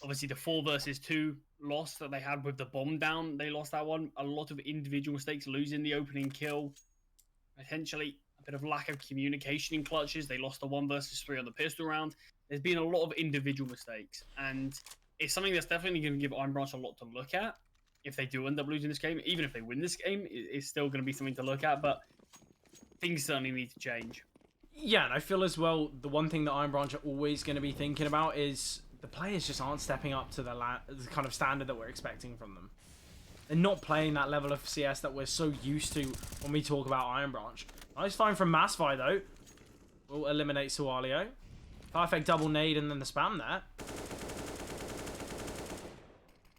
Obviously, the 4 versus 2 loss that they had with the bomb down, they lost that one. A lot of individual mistakes, losing the opening kill. Potentially a bit of lack of communication in clutches. They lost the 1 versus 3 on the pistol round. There's been a lot of individual mistakes. And it's something that's definitely going to give IronBranch a lot to look at. If they do end up losing this game, even if they win this game, it's still going to be something to look at. But things certainly need to change. Yeah, and I feel as well, the one thing that IronBranch are always going to be thinking about is the players just aren't stepping up to the kind of standard that we're expecting from them. They're not playing that level of CS that we're so used to when we talk about IronBranch. Nice find from Massify, though. Will eliminate Sawalio. Perfect double nade and then the spam there.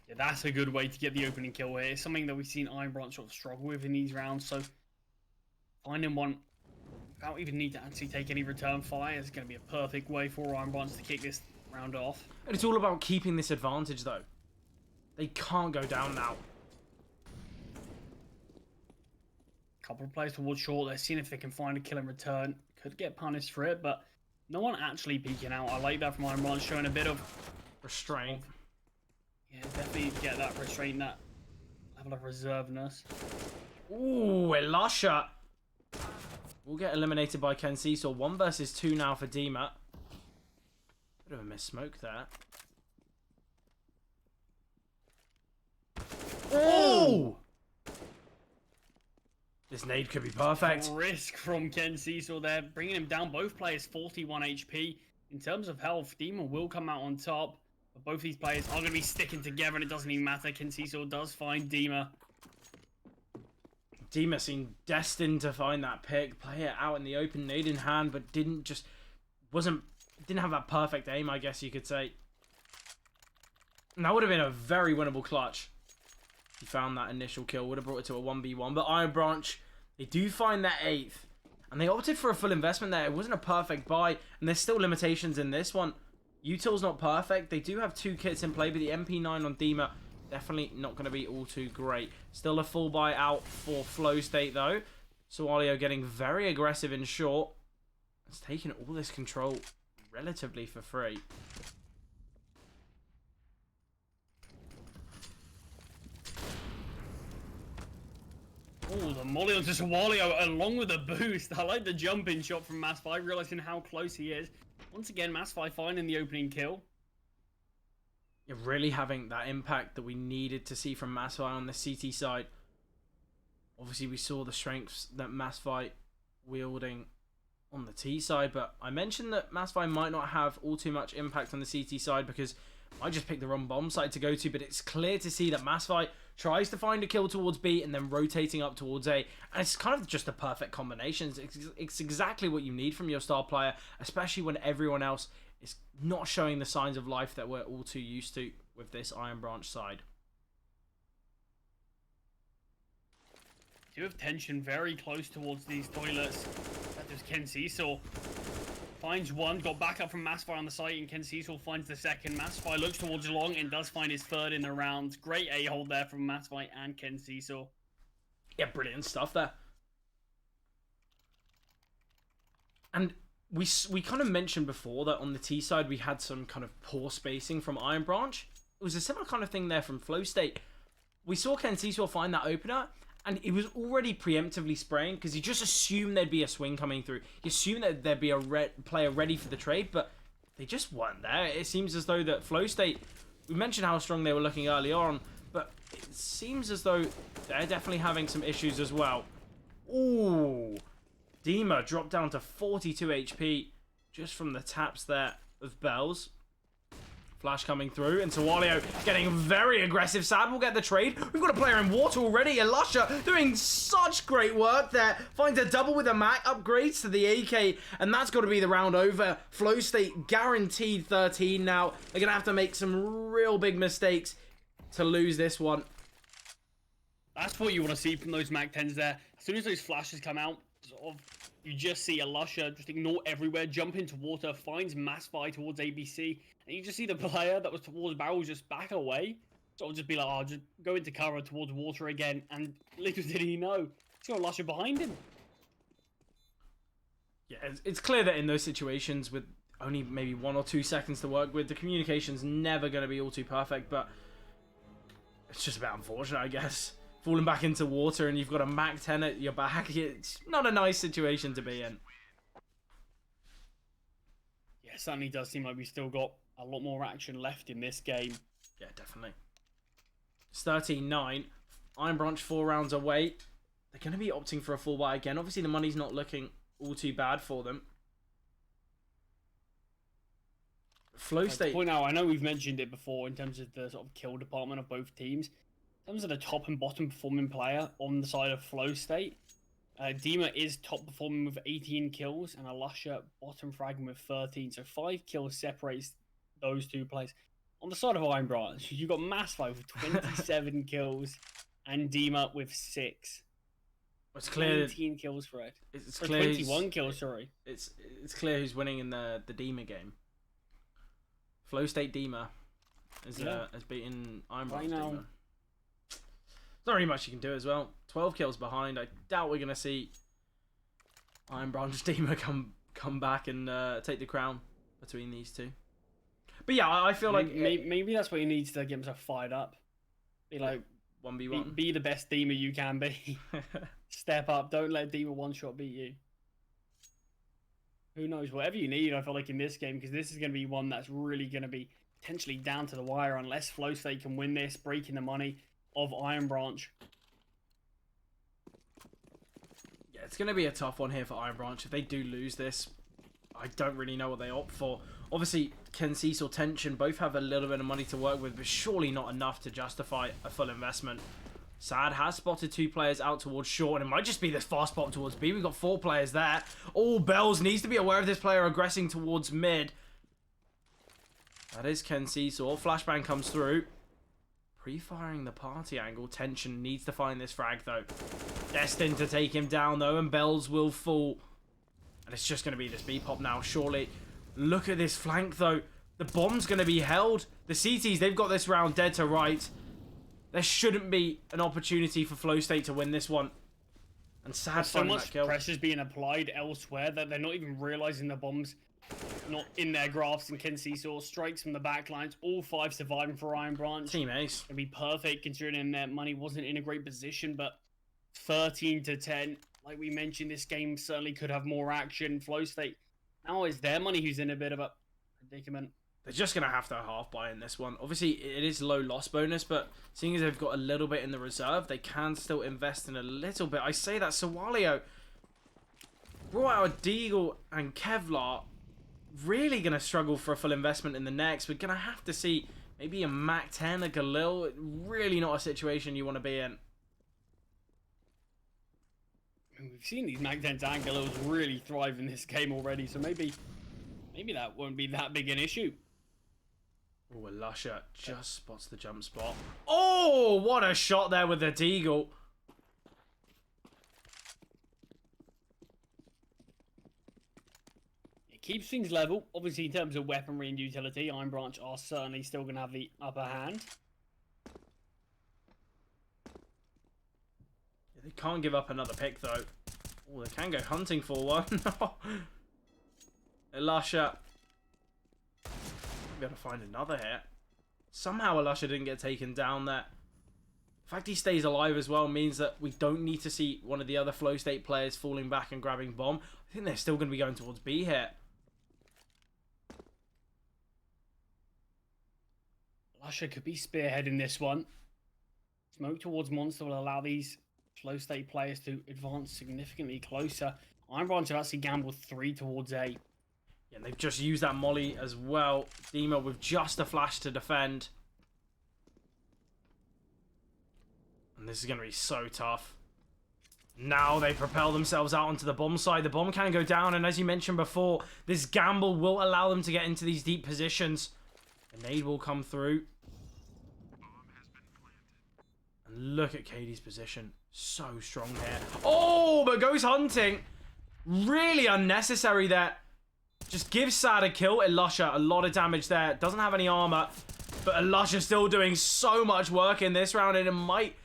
Yeah, that's a good way to get the opening kill here. It's something that we've seen IronBranch sort of struggle with in these rounds. So finding one without even need to actually take any return fire is going to be a perfect way for IronBranch to kick this round off. And it's all about keeping this advantage, though. They can't go down now. Couple of players towards short. They're seeing if they can find a kill in return. Could get punished for it, but no one actually peeking out. I like that from IronBranch, showing a bit of restraint. Yeah, definitely get that restraint, that level of reservedness. Ooh, Elisha will get eliminated by Ken Seesaw. 1 versus 2 now for Dima. Bit of a missed smoke there. Oh! This nade could be perfect. Risk from Ken Seesaw there, bringing him down. Both players 41 HP. In terms of health, Dima will come out on top. But both these players are going to be sticking together, and it doesn't even matter. Ken Seesaw does find Dima. Dima seemed destined to find that pick, play it out in the open, nade in hand, but didn't have that perfect aim, I guess you could say. And that would have been a very winnable clutch. He found that initial kill, would have brought it to a 1v1. But IronBranch, they do find that 8th. And they opted for a full investment there. It wasn't a perfect buy. And there's still limitations in this one. Util's not perfect. They do have 2 kits in play, but the MP9 on Dima, definitely not going to be all too great. Still a full buy out for Flowstate though. Sawalio getting very aggressive in short. It's taking all this control relatively for free. Oh, the molly onto Sawalio along with the boost. I like the jumping shot from Massfi, realizing how close he is. Once again, Massfi finding the opening kill. You're really having that impact that we needed to see from Massfi on the CT side. Obviously, we saw the strengths that Massfi wielding on the T side, but I mentioned that Massfi might not have all too much impact on the CT side because I just picked the wrong bomb site to go to, but it's clear to see that Massfi tries to find a kill towards B and then rotating up towards A, and it's kind of just a perfect combination. It's exactly what you need from your star player, especially when everyone else is not showing the signs of life that we're all too used to with this IronBranch side. Do have tension very close towards these toilets. That is Ken Seesaw. Finds one, got back up from Massfi on the site, and Ken Seesaw finds the second. Massfi looks towards long and does find his third in the round. Great A-hold there from Massfi and Ken Seesaw. Yeah, brilliant stuff there. And we kind of mentioned before that on the T side we had some kind of poor spacing from IronBranch. It was a similar kind of thing there from Flowstate. We saw Ken Seesaw find that opener, and he was already preemptively spraying because he just assumed there'd be a swing coming through. He assumed that there'd be a player ready for the trade, but they just weren't there. It seems as though that Flowstate, we mentioned how strong they were looking early on, but it seems as though they're definitely having some issues as well. Ooh, Dima dropped down to 42 HP just from the taps there of Bells. Flash coming through, and Sawalio getting very aggressive. Sad will get the trade. We've got a player in water already. Elisha doing such great work there. Finds a double with a Mac, upgrades to the AK, and that's got to be the round over. Flowstate guaranteed 13 now. They're going to have to make some real big mistakes to lose this one. That's what you want to see from those Mac 10s there. As soon as those flashes come out, you just see Elisha just ignore everywhere, jump into water, finds Massfi towards ABC, and you just see the player that was towards barrel just back away. So just be like, oh, just go into cover towards water again, and little did he know, he's got Elisha behind him. Yeah, it's clear that in those situations with only maybe 1 or 2 seconds to work with, the communication's never going to be all too perfect, but it's just about unfortunate, I guess. Falling back into water and you've got a Mac 10 at your back, it's not a nice situation to be in. Yeah, it certainly does seem like we still got a lot more action left in this game. Yeah, definitely. It's 13-9. IronBranch 4 rounds away. They're going to be opting for a full buy again. Obviously, the money's not looking all too bad for them. Flowstate. Point out, I know we've mentioned it before in terms of the sort of kill department of both teams. In terms of the top and bottom performing player on the side of Flowstate, Dima is top performing with 18 kills and Elisha bottom fragging with 13. So 5 kills separates those two players. On the side of IronBranch, you've got Massfi with 27 kills and Dima with 6. It's clear. 19 kills for it. It's or clear. 21 kills, sorry. It's clear who's winning in the Dima game. Flowstate Dima. has beaten IronBranch. Right now. There's not really much you can do as well. 12 kills behind. I doubt we're going to see IronBranch Dima come back and take the crown between these two. But yeah, I feel like... Maybe that's what he needs to get himself fired up. Be like... 1v1. Be the best Dima you can be. Step up. Don't let Dima one-shot beat you. Who knows? Whatever you need, I feel like, in this game, because this is going to be one that's really going to be potentially down to the wire unless Flowstate can win this, breaking the money of IronBranch. Yeah, it's going to be a tough one here for IronBranch. If they do lose this, I don't really know what they opt for. Obviously, Kensis or Tension both have a little bit of money to work with, but surely not enough to justify a full investment. Sad has spotted 2 players out towards short, and it might just be this fast pop towards B. We've got 4 players there. Oh, Bells needs to be aware of this player aggressing towards mid. That is Kensis. Flashbang comes through. Pre-firing the party angle. Tension needs to find this frag, though. Destined to take him down, though, and Bells will fall. And it's just going to be this B-pop now, surely. Look at this flank, though. The bomb's going to be held. The CTs, they've got this round dead to right. There shouldn't be an opportunity for Flowstate to win this one. And sad so finding much that kill. pressure's being applied elsewhere that they're not even realizing the bombs not in their graphs. And Kensis strikes from the back lines. All 5 surviving for IronBranch. Team ace. It'd be perfect considering their money wasn't in a great position, but 13 to 10. Like we mentioned, this game certainly could have more action. Flowstate, now it's their money who's in a bit of a predicament. They're just going to have to half buy in this one. Obviously, it is low loss bonus, but seeing as they've got a little bit in the reserve, they can still invest in a little bit. I say that Sawalio brought out a Deagle and Kevlar. Really going to struggle for a full investment in the next. We're going to have to see maybe a Mac 10, a Galil. Really not a situation you want to be in. We've seen these Mac 10s and Galils really thrive in this game already, so maybe that won't be that big an issue. Oh, Lusher just spots the jump spot. Oh, what a shot there with the Deagle. It keeps things level. Obviously, in terms of weaponry and utility, IronBranch are certainly still going to have the upper hand. Yeah, they can't give up another pick, though. Oh, they can go hunting for one. Lusher. Got to find another hit. Somehow Lusher didn't get taken down there. The fact he stays alive as well means that we don't need to see one of the other Flowstate players falling back and grabbing bomb. I think they're still going to be going towards B here. Lusher could be spearheading this one. Smoke towards Monster will allow these Flowstate players to advance significantly closer. IronBranch have actually gambled 3 towards A. Yeah, they've just used that molly as well. Dima with just a flash to defend. And this is going to be so tough. Now they propel themselves out onto the bomb side. The bomb can go down, and as you mentioned before, this gamble will allow them to get into these deep positions. A nade will come through. And look at Katie's position. So strong here. Oh, but goes hunting. Really unnecessary there. Just gives Sad a kill. Elusha, a lot of damage there. Doesn't have any armor. But Elusha still doing so much work in this round. And it might...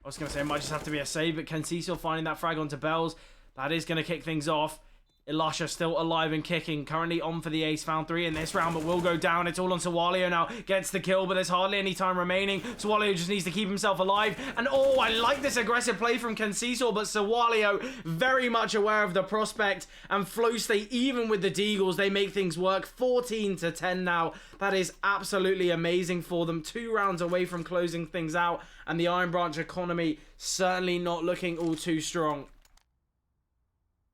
I was going to say it might just have to be a save. But Kensis finding that frag onto Bells. That is going to kick things off. Elusha still alive and kicking. Currently on for the ace. Found 3 in this round, but will go down. It's all on Sawalio now. Gets the kill, but there's hardly any time remaining. Sawalio just needs to keep himself alive. And oh, I like this aggressive play from Kensis, but Sawalio very much aware of the prospect. And Flowstate, even with the Deagles, they make things work. 14 to 10 now. That is absolutely amazing for them. 2 rounds away from closing things out. And the IronBranch economy certainly not looking all too strong.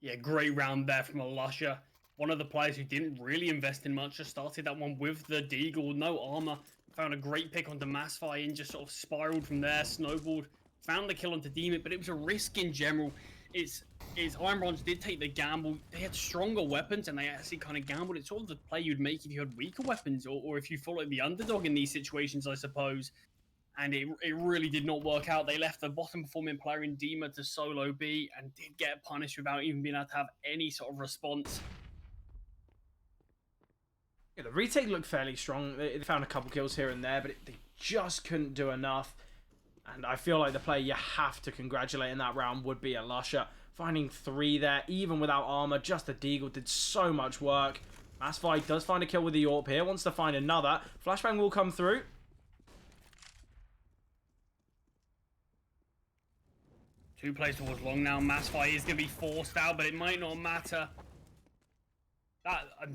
Yeah, great round there from Elusha. One of the players who didn't really invest in much, just started that one with the Deagle, no armor. Found a great pick onto Massfire and just sort of spiraled from there, snowballed. Found the kill onto Demon, but it was a risk in general. It's IronBranch did take the gamble. They had stronger weapons and they actually kind of gambled. It's sort of the play you'd make if you had weaker weapons or if you followed the underdog in these situations, I suppose. And it really did not work out. They left the bottom performing player in Dima to solo B and did get punished without even being able to have any sort of response. Yeah, the retake looked fairly strong. They found a couple kills here and there, but they just couldn't do enough. And I feel like the player you have to congratulate in that round would be a Lusher. Finding 3 there, even without armor, just a Deagle did so much work. Massify does find a kill with the AWP here, wants to find another. Flashbang will come through. Two plays towards long now. Massify is going to be forced out, but it might not matter.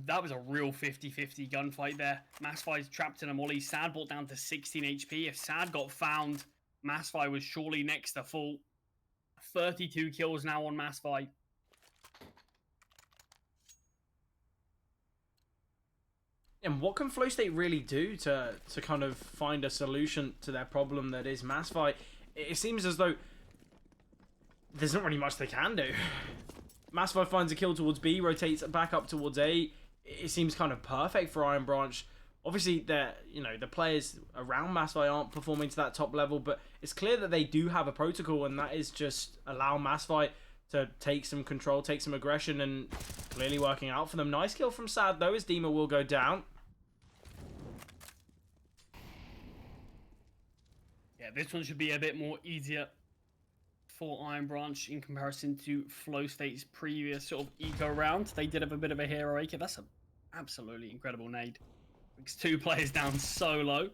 That was a real 50-50 gunfight there. Massify's trapped in a molly. Sad brought down to 16 HP. If Sad got found, Massify was surely next to full. 32 kills now on Massify. And what can Flowstate really do to kind of find a solution to their problem that is Massify? It seems as though there's not really much they can do. Massify finds a kill towards B, rotates back up towards A. It seems kind of perfect for IronBranch. Obviously, the players around Massify aren't performing to that top level, but it's clear that they do have a protocol, and that is just allow Massify to take some control, take some aggression, and clearly working out for them. Nice kill from Sad, though, as Dima will go down. Yeah, this one should be a bit more easier for IronBranch in comparison to Flowstate's previous sort of eco round. They did have a bit of a hero acre. That's an absolutely incredible nade. Brings 2 players down solo.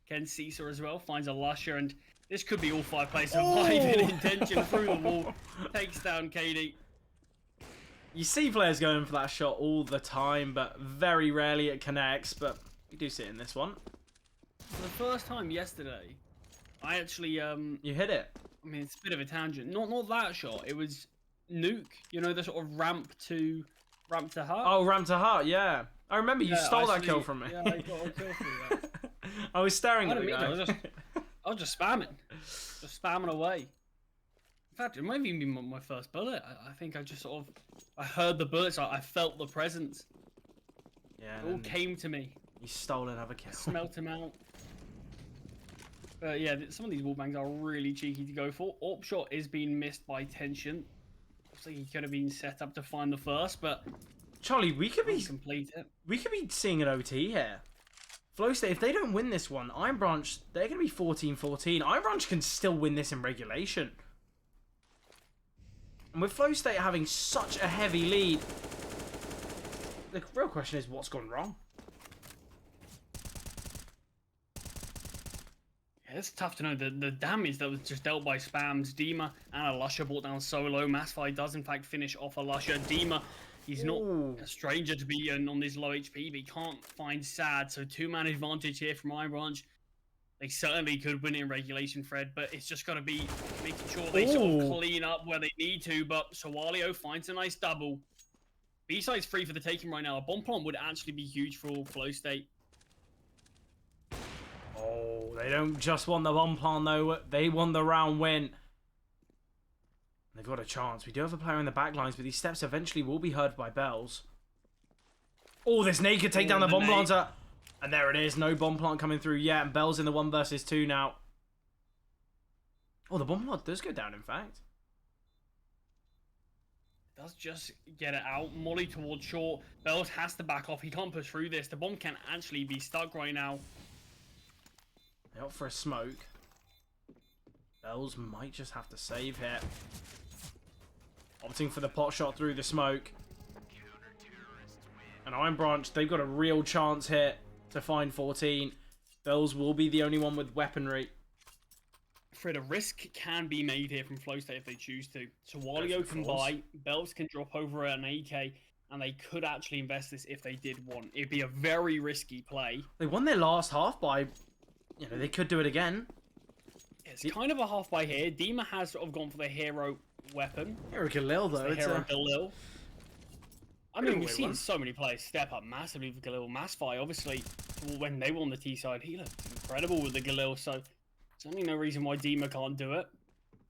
Ken Caesar as well finds a Lusher, and this could be all 5 players surviving intention through the wall. Takes down KD. You see players going for that shot all the time, but very rarely it connects. But you do see it in this one. For the first time yesterday, I actually you hit it. I mean, it's a bit of a tangent. Not that shot. It was Nuke. You know, the sort of ramp to heart. Oh, ramp to heart. Yeah, I remember you stole that kill from me. Yeah, I got a kill from you. I was staring at the guy. I was just spamming away. In fact, it might even be my first bullet. I think I just I heard the bullets. I felt the presence. Yeah. It all came to me. You stole another kill. Smelt him out. But yeah, some of these wallbangs are really cheeky to go for. AWP shot is being missed by Tension. Looks like he could have been set up to find the first, but Charlie, we could be seeing an OT here. Flowstate, if they don't win this one, IronBranch, they're going to be 14-14. IronBranch can still win this in regulation. And with Flowstate having such a heavy lead, the real question is what's gone wrong? Yeah, it's tough to know the damage that was just dealt by Spams. Dima and a Lusher brought down solo. Massify does in fact finish off a Lusher. Dima, he's not a stranger to be on this low HP, but he can't find Sad. So 2-man advantage here from IronBranch. They certainly could win in regulation, Fred, but it's just got to be making sure they sort of clean up where they need to. But Sawalio finds a nice double. B-side's free for the taking right now. A bomb plant would actually be huge for Flowstate. Oh, they don't just want the bomb plant though, they want the round win. They've got a chance. We do have a player in the back lines, but these steps eventually will be heard by Bells. Oh, this nade could take down the bomb planter. And there it is, no bomb plant coming through yet, and Bells in the 1 versus 2 now. Oh, the bomb plant does go down, in fact. Does just get it out. Molly towards short. Bells has to back off. He can't push through this. The bomb can actually be stuck right now. Out for a smoke. Bells might just have to save here. Opting for the pot shot through the smoke. And IronBranch, they've got a real chance here to find 14. Bells will be the only one with weaponry. Fred, a risk can be made here from Flowstate if they choose to. So Walio can buy, Bells can drop over an AK, and they could actually invest this if they did want. It'd be a very risky play. They won their last half by... You know, they could do it again. It's kind of a half by here. Dima has sort of gone for the hero weapon. Hero Galil, though. It's hero Galil. I mean, we've seen so many players step up massively for Galil. Massify, obviously, when they were on the T side, he looked incredible with the Galil. So, certainly no reason why Dima can't do it.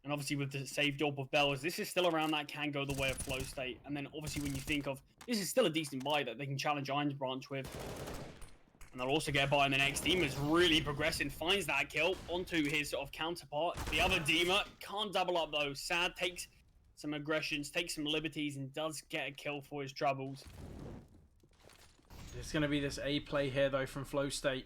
And obviously, with the saved job of Bells, this is still around that can go the way of Flowstate. And then, obviously, when you think of this is still a decent buy that they can challenge IronBranch with. And they'll also get a buy in the next. Dima's really progressing, finds that kill onto his sort of counterpart. The other Dima can't double up though. Sad takes some aggressions, takes some liberties, and does get a kill for his troubles. It's going to be this A play here, though, from Flowstate.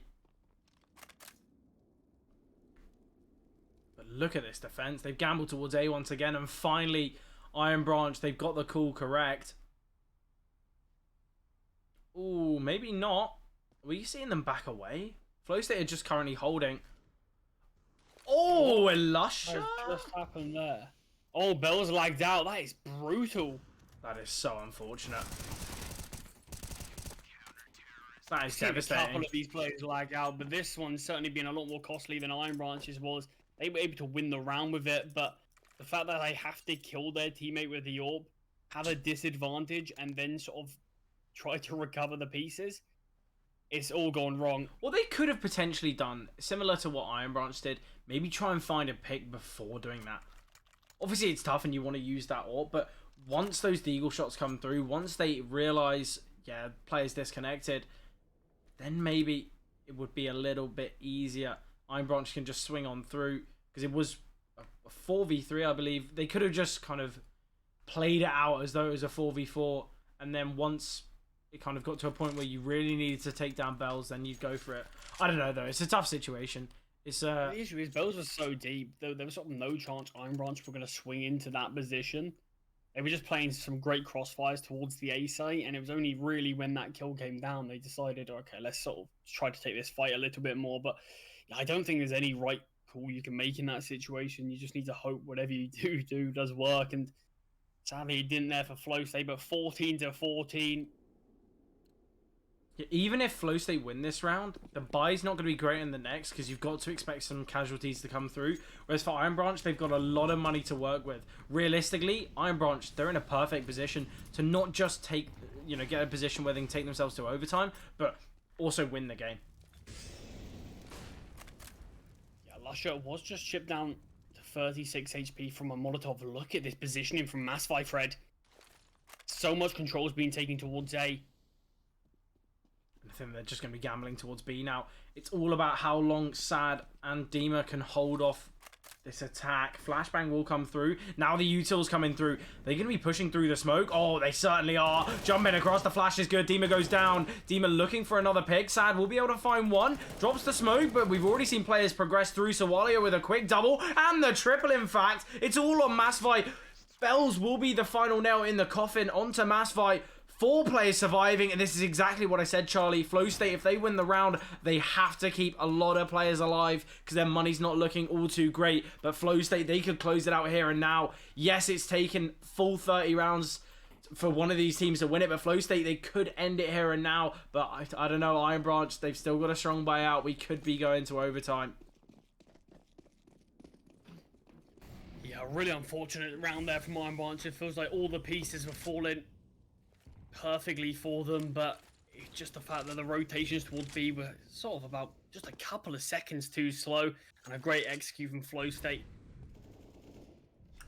But look at this defense. They've gambled towards A once again. And finally, IronBranch, they've got the call correct. Ooh, maybe not. Were you seeing them back away? Flowstate are just currently holding. Oh, Elusha! What just happened there? Oh, Bell's lagged out. That is brutal. That is so unfortunate. That is A devastating. couple of these players lag out, but this one's certainly been a lot more costly than IronBranch's was. They were able to win the round with it, but the fact that they have to kill their teammate with the orb, have a disadvantage, and then sort of try to recover the pieces, it's all gone wrong. Well, they could have potentially done similar to what IronBranch did. Maybe try and find a pick before doing that. Obviously, it's tough and you want to use that orb, but once those deagle shots come through, once they realize, yeah, player's disconnected, then maybe it would be a little bit easier. IronBranch can just swing on through, because it was a 4v3, I believe. They could have just kind of played it out as though it was a 4v4, and then once it kind of got to a point where you really needed to take down Bells, then you'd go for it. I don't know, though. It's a tough situation. It's The issue is Bells was so deep, there was sort of no chance IronBranch were going to swing into that position. They were just playing some great crossfires towards the A site, and it was only really when that kill came down they decided, okay, let's sort of try to take this fight a little bit more. But I don't think there's any right call you can make in that situation. You just need to hope whatever you do does work, and sadly it didn't there for Flowstate, but 14-14. even if Flowstate win this round, the buy's not going to be great in the next, because you've got to expect some casualties to come through. Whereas for IronBranch, they've got a lot of money to work with. Realistically, IronBranch, they're in a perfect position to not just take, get a position where they can take themselves to overtime, but also win the game. Yeah, Lusher was just chipped down to 36 HP from a Molotov. Look at this positioning from Massify Fred. So much control is being taken towards A. I think they're just going to be gambling towards B now. It's all about how long Sad and Dima can hold off this attack. Flashbang will come through. Now the util's coming through. They're going to be pushing through the smoke. Oh, they certainly are. Jumping across. The flash is good. Dima goes down. Dima looking for another pick. Sad will be able to find one. Drops the smoke, but we've already seen players progress through. Sowalia with a quick double and the triple, in fact. It's all on Massify. Bells will be the final nail in the coffin onto Massify. 4 players surviving, and this is exactly what I said, Charlie. Flowstate, if they win the round, they have to keep a lot of players alive because their money's not looking all too great. But Flowstate, they could close it out here and now. Yes, it's taken full 30 rounds for one of these teams to win it, but Flowstate, they could end it here and now. But I don't know, IronBranch, they've still got a strong buyout. We could be going to overtime. Yeah, really unfortunate round there from IronBranch. It feels like all the pieces were falling perfectly for them, but it's just the fact that the rotations towards B were sort of about just a couple of seconds too slow, and a great execute from Flowstate.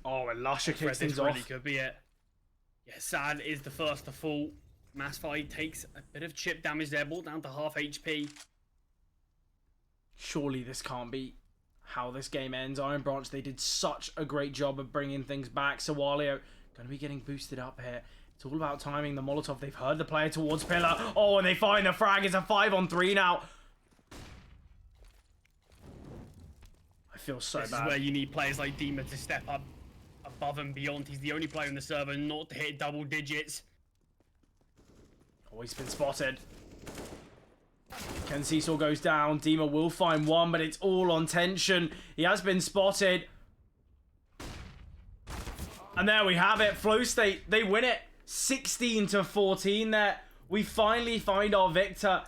Oh, and Lusher kicks things really off. Could be it. Yeah, Sad is the first to fall. Massify takes a bit of chip damage there, brought down to half HP. Surely this can't be how this game ends. IronBranch, they did such a great job of bringing things back. Sowalia going to be getting boosted up here. It's all about timing the Molotov. They've heard the player towards Pillar. Oh, and they find the frag. It's a 5-on-3 now. I feel so bad. This is where you need players like Dima to step up above and beyond. He's the only player in the server not to hit double digits. Oh, he's been spotted. Ken Cecil goes down. Dima will find one, but it's all on tension. He has been spotted. And there we have it. Flowstate, they win it. 16-14 there. We finally find our victor.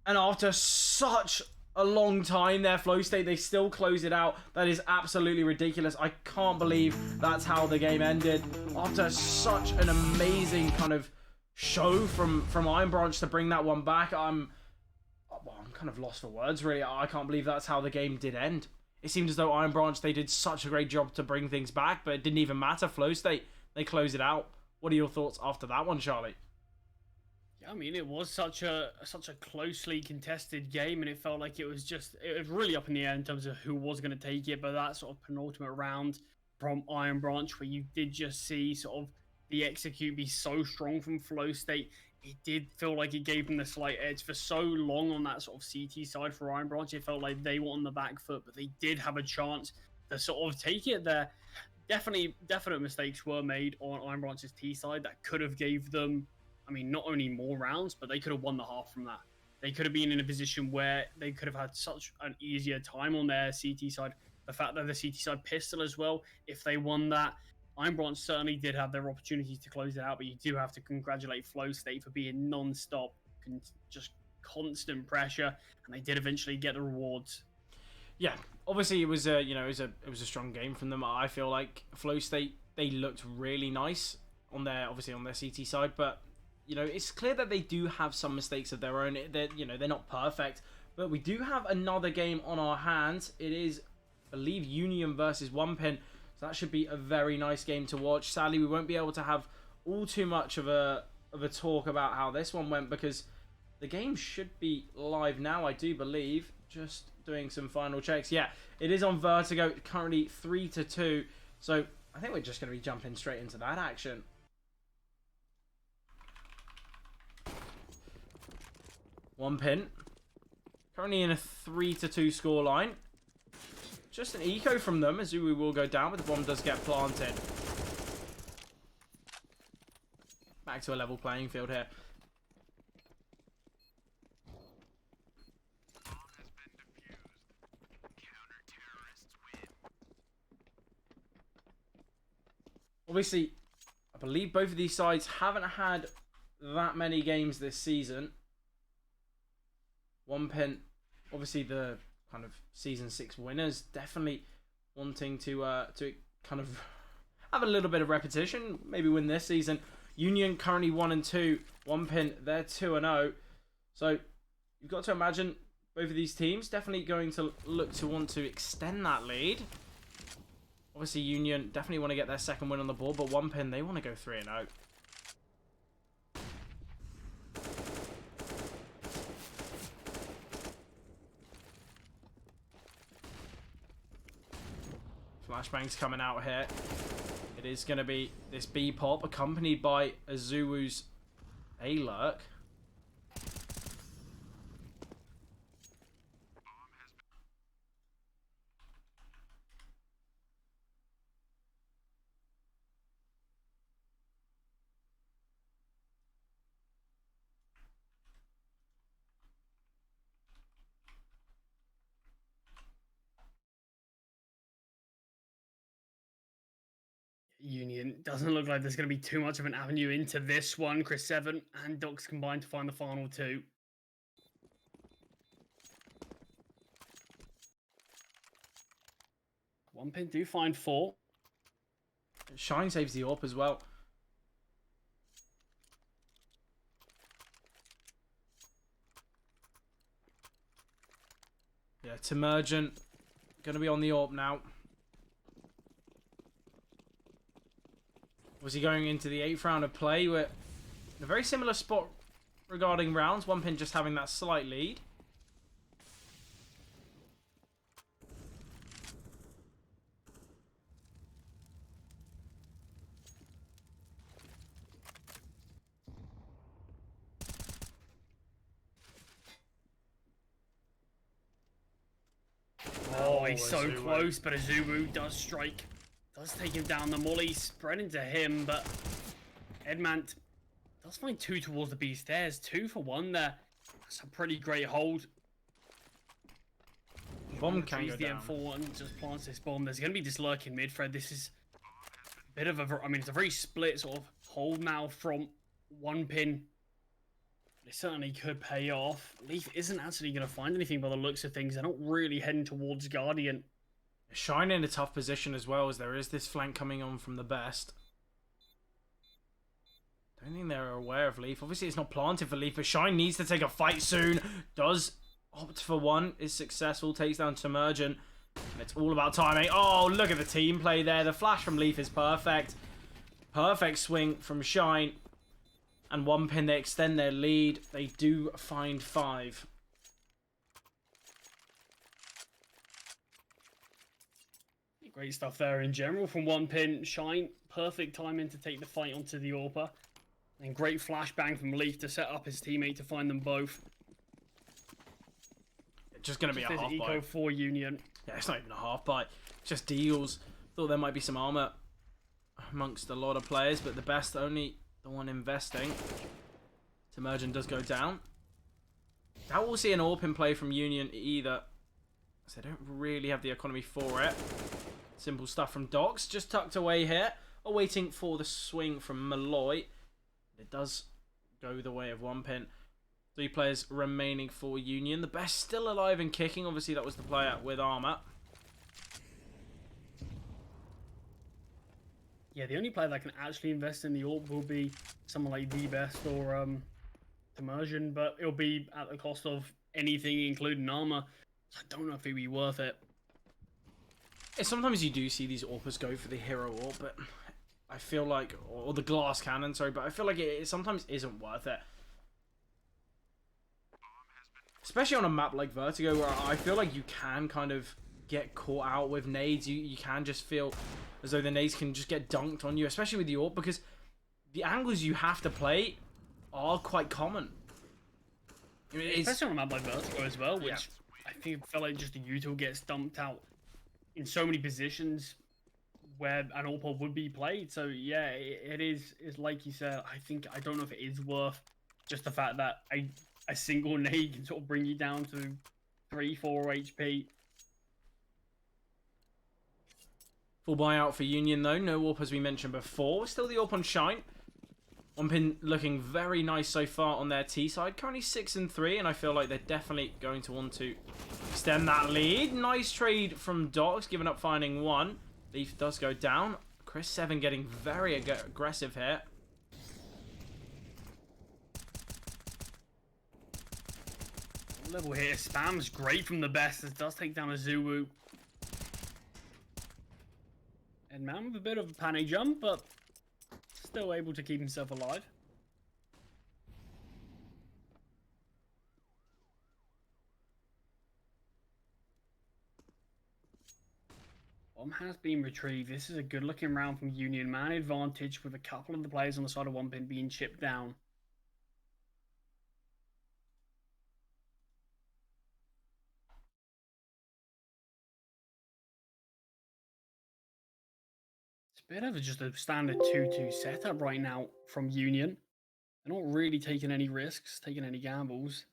And after such a long time there, Flowstate, they still close it out. That is absolutely ridiculous. I can't believe that's how the game ended. After such an amazing kind of show from IronBranch to bring that one back, I'm kind of lost for words, really. I can't believe that's how the game did end. It seemed as though IronBranch, they did such a great job to bring things back, but it didn't even matter. Flowstate, they closed it out. What are your thoughts after that one, Charlie? Yeah, I mean, it was such a closely contested game, and it felt like it was really up in the air in terms of who was going to take it. But that sort of penultimate round from IronBranch, where you did just see sort of the execute be so strong from Flowstate, it did feel like it gave them the slight edge for so long on that sort of CT side for IronBranch. It felt like they were on the back foot, but they did have a chance to sort of take it there. Definite mistakes were made on IronBranch's T side that could have gave them, I mean, not only more rounds, but they could have won the half from that. They could have been in a position where they could have had such an easier time on their CT side. The fact that the CT side pistol as well, if they won that, IronBranch certainly did have their opportunities to close it out, but you do have to congratulate Flowstate for being non-stop, just constant pressure, and they did eventually get the rewards. Yeah, obviously it was a it was a strong game from them. I feel like Flowstate, they looked really nice on their CT side, but it's clear that they do have some mistakes of their own. They're not perfect, but we do have another game on our hands. It is, I believe, Union versus One Pin. So that should be a very nice game to watch. Sadly, we won't be able to have all too much of a talk about how this one went because the game should be live now, I do believe. Just doing some final checks. Yeah, it is on Vertigo, currently 3-2. So I think we're just going to be jumping straight into that action. One Pin, currently in a 3-2 scoreline. Just an eco from them. Azui will go down, but the bomb does get planted. Back to a level playing field here. Obviously, I believe both of these sides haven't had that many games this season. One Pin, obviously the kind of season 6 winners, definitely wanting to kind of have a little bit of repetition, maybe win this season. Union currently 1-2. One Pin, they're 2-0. So you've got to imagine both of these teams definitely going to look to want to extend that lead. Obviously Union definitely want to get their second win on the board, but One Pin, they want to go 3-0. Flashbang's coming out here. It is going to be this B-pop accompanied by Azuwu's A-lurk. Union doesn't look like there's going to be too much of an avenue into this one. Chris 7 and Docs combined to find the final two. One Pin do find 4. Shine saves the AWP as well. Yeah, Temergent going to be on the AWP now. Was he going into the 8th round of play? We're in a very similar spot regarding rounds. One Pin just having that slight lead. Oh, he's so close, but Azubu does strike. Does take him down. The molly spread into him, but Edmant does find 2 towards the B stairs. 2 for 1 there. That's a pretty great hold. Bomb can go the down. M4 and just plants this bomb. There's going to be this lurking mid, Fred. This is a bit of a... I mean, it's a very split sort of hold now from One Pin. It certainly could pay off. Leaf isn't actually going to find anything by the looks of things. They're not really heading towards Guardian. Shine in a tough position as well, as there is this flank coming on from the best. Don't think they're aware of Leaf. Obviously, it's not planted for Leaf, but Shine needs to take a fight soon. Does opt for one, is successful, takes down Temergent. And it's all about timing. Oh, look at the team play there. The flash from Leaf is perfect. Perfect swing from Shine. And One Pin, they extend their lead. They do find 5. Great stuff there in general from One Pin. Shine, perfect timing to take the fight onto the AWPer. And great flashbang from Leaf to set up his teammate to find them both. It's just going to be a half eco bite. for Union. Yeah, it's not even a half bite. Just deals. Thought there might be some armor amongst a lot of players, but the best, only the one investing. Submergent does go down. Doubt we'll see an AWP in play from Union either, so they don't really have the economy for it. Simple stuff from Docs, just tucked away here, awaiting for the swing from Malloy. It does go the way of one pin. 3 players remaining for Union. The best still alive and kicking. Obviously, that was the player with armor. Yeah, the only player that can actually invest in the AWP will be someone like The Best or Immersion, but it'll be at the cost of anything, including armor. I don't know if it'd be worth it. Sometimes you do see these AWPers go for the hero AWP, but I feel like, or the glass cannon, sorry, but I feel like it sometimes isn't worth it. Especially on a map like Vertigo, where I feel like you can kind of get caught out with nades. You can just feel as though the nades can just get dunked on you, especially with the AWP, because the angles you have to play are quite common. I mean, especially on a map like Vertigo as well, which I think felt like just the util gets dumped out in so many positions where an AWP would be played. So yeah, it is like you said. I don't know if it is worth just the fact that a single nade can sort of bring you down to 3-4 HP. Full buyout for Union though. No AWP as we mentioned before. Still the AWP on Shine. One pin looking very nice so far on their T side. Currently 6-3, and I feel like they're definitely going to want to extend that lead. Nice trade from Docs, giving up finding 1. Leaf does go down. Chris 7 getting very aggressive here. Level here, spam's great from the best. It does take down a Zulu. And man with a bit of a panic jump, but still able to keep himself alive. Bomb has been retrieved. This is a good looking round from Union. Man advantage with a couple of the players on the side of one pin being chipped down. It's a bit of just a standard 2-2 setup right now from Union. They're not really taking any risks, taking any gambles.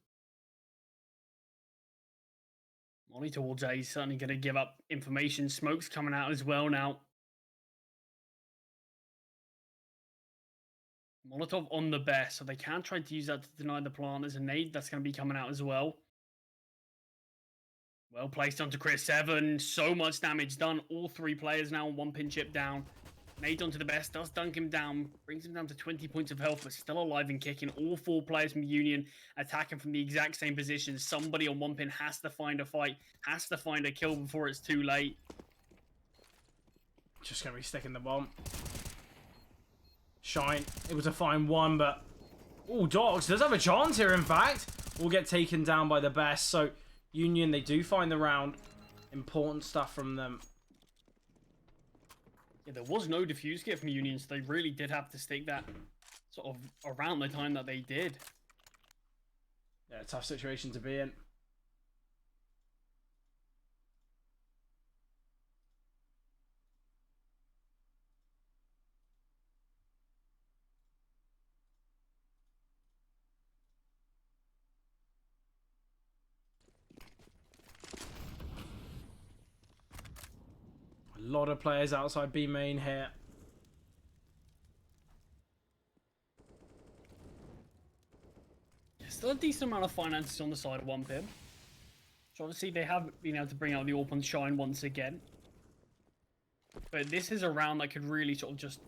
Molly towards A, he's certainly going to give up information. Smoke's coming out as well now. Molotov on the best, so they can try to use that to deny the plant. There's a nade that's going to be coming out as well. Well placed onto Chris 7. So much damage done. All 3 players now on 1 pin chip down. Nade onto the best, does dunk him down, brings him down to 20 points of health, but still alive and kicking. All 4 players from Union attacking from the exact same position. Somebody on 1 pin has to find a fight, has to find a kill before it's too late. Just going to be sticking the bomb. Shine, able to find 1, but... Oh, Dogs does have a chance here, in fact. Will get taken down by the best, so Union, they do find the round. Important stuff from them. Yeah, there was no defuse kit from Union, so they really did have to stick that sort of around the time that they did. Yeah, tough situation to be in. A lot of players outside B main here. Still a decent amount of finances on the side of 1 pin. So obviously they have been able to bring out the open Shine once again. But this is a round that could really sort of just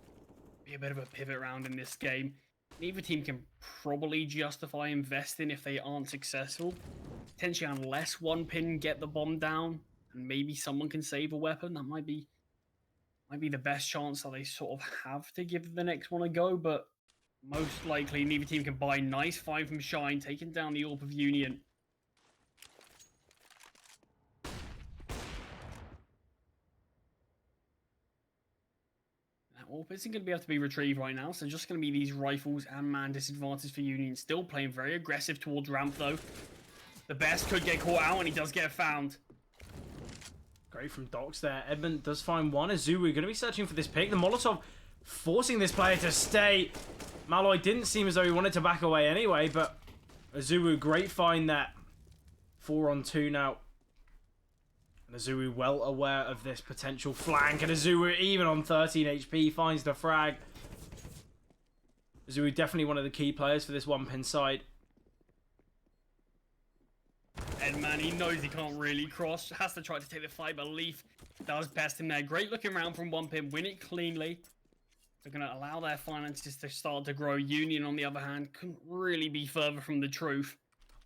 be a bit of a pivot round in this game. Neither team can probably justify investing if they aren't successful. Potentially unless 1 pin get the bomb down and maybe someone can save a weapon. That might be the best chance that they sort of have to give the next one a go, but most likely neither team can buy. Nice find from Shine, taking down the AWP of Union. That Well, this isn't going to be able to be retrieved right now, so just going to be these rifles and man disadvantage for Union. Still playing very aggressive towards ramp, though. The best could get caught out, and he does get found. Great from Docs there. Edmund does find one. Azulu going to be searching for this pick. The Molotov forcing this player to stay. Malloy didn't seem as though he wanted to back away anyway, but Azulu, great find there. 4-on-2 now. And Azulu well aware of this potential flank. And Azulu, even on 13 HP, finds the frag. Azulu definitely one of the key players for this one-pin side. Edman, he knows he can't really cross. Has to try to take the fight, but Leaf does best him there. Great looking round from one pin. Win it cleanly. They're going to allow their finances to start to grow. Union, on the other hand, couldn't really be further from the truth.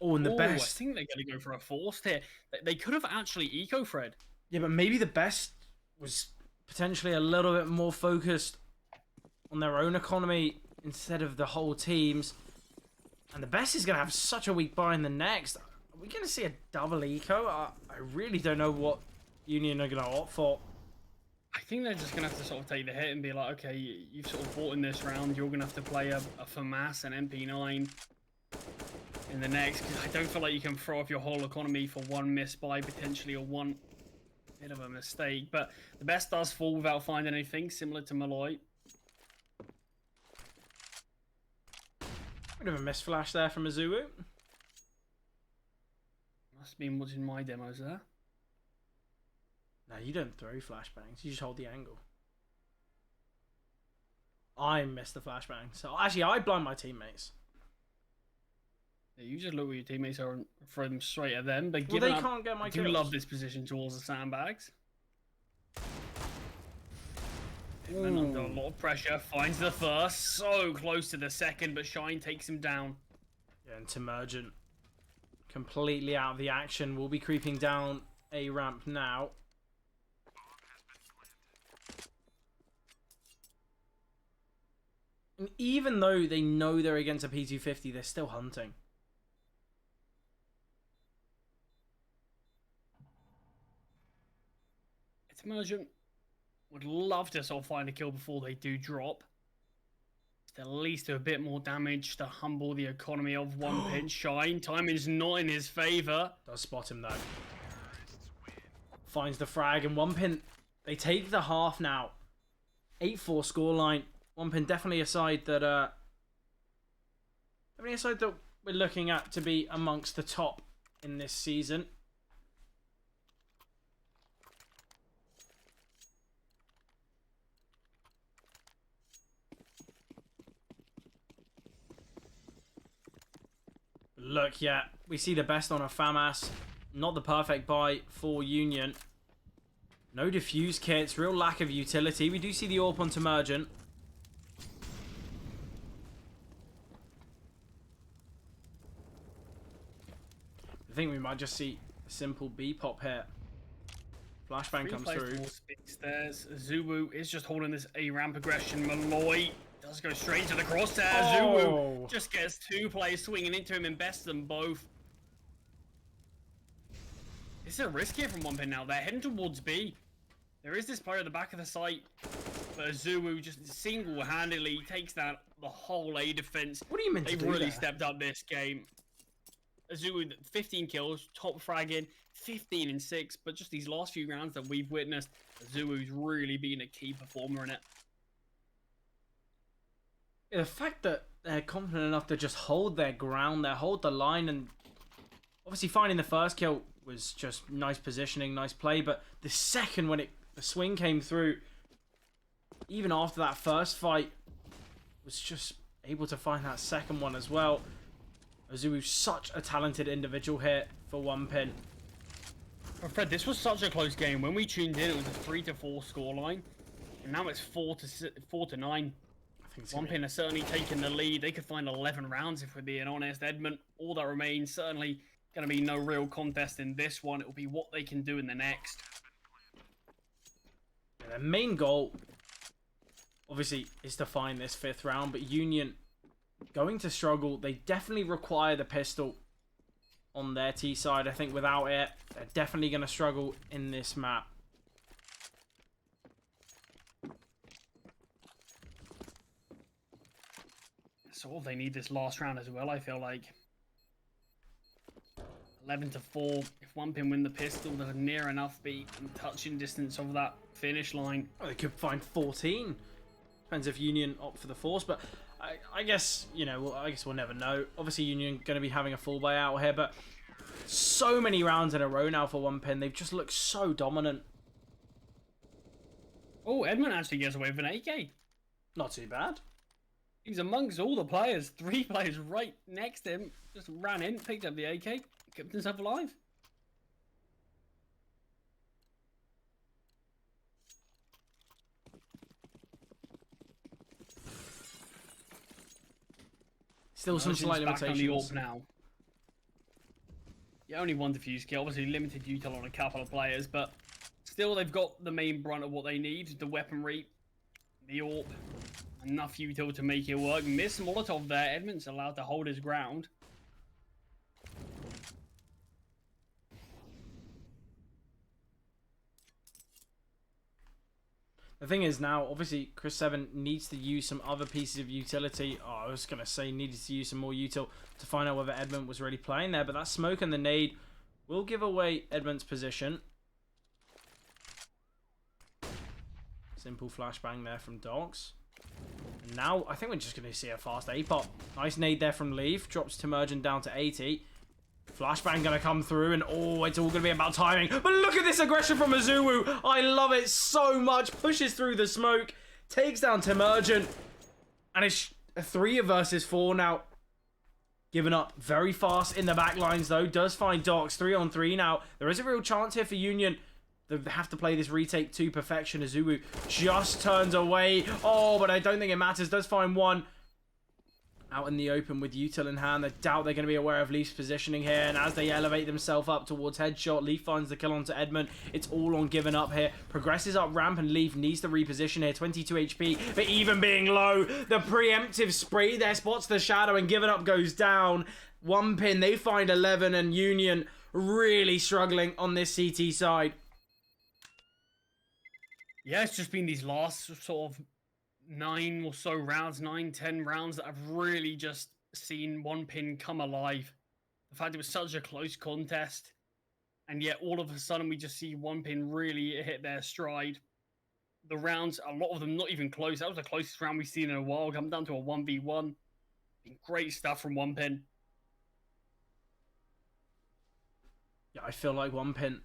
Oh, and the best. I think they're going to go for a forced here. They could have actually eco-Fred. Yeah, but maybe the best was potentially a little bit more focused on their own economy instead of the whole team's. And the best is going to have such a weak buy in the next. Are we going to see a double eco? I really don't know what Union are going to opt for. I think they're just going to have to sort of take the hit and be like, okay, you've sort of bought in this round. You're going to have to play a FAMAS, an MP9 in the next. Because I don't feel like you can throw off your whole economy for one miss buy, potentially, or one bit of a mistake. But the best does fall without finding anything, similar to Malloy. Bit of a miss flash there from Azulu. Must have been watching my demos there. No, you don't throw flashbangs. You just hold the angle. I missed the flashbang. So, actually, I blind my teammates. Yeah, you just look where your teammates are and throw them straight at them. But Well, they can't get my kills. I do love this position towards the sandbags. And under a lot of pressure, finds the first. So close to the second, but Shine takes him down. Yeah, and Temergent completely out of the action. Will be creeping down a ramp now. And even though they know they're against a P250, they're still hunting. It's Emergent. Would love to sort of find a kill before they do drop. At least do a bit more damage to humble the economy of one pin. Shine. Timing's not in his favour. Does spot him though. Finds the frag and one pin. They take the half now. 8-4 scoreline. One pin definitely a side that we're looking at to be amongst the top in this season. Look, yeah, we see the best on a FAMAS. Not the perfect buy for Union. No diffuse kits, real lack of utility. We do see the AWP on Temergent. I think we might just see a simple B pop here. Flashbang comes through. Stairs. Zulu is just holding this A ramp aggression. Malloy does go straight to the crosshair. Oh. Zulu just gets two players swinging into him and bests them both. It's a risk here from one pin now. They're heading towards B. There is this player at the back of the site, but Zulu just single-handedly takes down the whole A defense. What do you mean? They've really stepped up this game. Azulu, 15 kills, top fragging, 15 and 6, but just these last few rounds that we've witnessed, Azulu's really been a key performer in it. Yeah, the fact that they're confident enough to just hold their ground, they hold the line, and obviously finding the first kill was just nice positioning, nice play, but the second when the swing came through, even after that first fight, was just able to find that second one as well. Azulu's such a talented individual here for one pin. Well, Fred, this was such a close game. When we tuned in, it was a 3-4 scoreline, and now it's 4-9. One pin has certainly taken the lead. They could find 11 rounds if we're being honest. Edmund, all that remains, certainly going to be no real contest in this one. It will be what they can do in the next. And their main goal, obviously, is to find this 5th round, but Union going to struggle. They definitely require the pistol on their T side. I think without it, they're definitely going to struggle in this map. sort of they need this last round as well, I feel like. 11-4. If one pin win the pistol, they're near enough be in touching distance of that finish line. Well, they could find 14. Depends if Union opt for the force, but I guess, you know, I guess we'll never know. Obviously, Union going to be having a full buyout here, but so many rounds in a row now for one pin. They've just looked so dominant. Oh, Edmund actually gets away with an AK. Not too bad. He's amongst all the players. 3 players right next to him. Just ran in, picked up the AK, kept himself alive. Still some slight limitations. On the AWP now. Yeah, only 1 defuse kill. Obviously limited util on a couple of players, but still they've got the main brunt of what they need. The weaponry, the AWP, enough util to make it work. Miss Molotov there. Edmund's allowed to hold his ground. The thing is now, obviously, Chris 7 needs to use some other pieces of utility. Oh, I was going to say needed to use some more util to find out whether Edmund was really playing there. But that smoke and the nade will give away Edmund's position. Simple flashbang there from Dogs. And now, I think we're just going to see a fast A-pop. Nice nade there from Leaf. Drops Timurgeon down to 80. Flashbang gonna come through, and oh, it's all gonna be about timing. But look at this aggression from Azuwu. I love it so much. Pushes through the smoke, takes down Timurgeon, and it's a 3 versus 4 now. Given up very fast in the back lines though. Does find Docs 3-on-3 now. There is a real chance here for Union. They have to play this retake to perfection. Azuwu just turns away. Oh, but I don't think it matters. Does find 1. Out in the open with util in hand. I doubt they're going to be aware of Leaf's positioning here. And as they elevate themselves up towards headshot, Leaf finds the kill onto Edmund. It's all on giving up here. Progresses up ramp and Leaf needs to reposition here. 22 HP. But even being low, the preemptive spray there spots the shadow and giving up goes down. One pin. They find 11 and Union really struggling on this CT side. Yeah, it's just been these last sort of 9 or so rounds, 9-10 rounds that I've really just seen one pin come alive. The fact it was such a close contest, and yet all of a sudden we just see one pin really hit their stride. The rounds, a lot of them not even close. That was the closest round we've seen in a while. Come down to a 1v1. Great stuff from one pin. Yeah, I feel like one pin,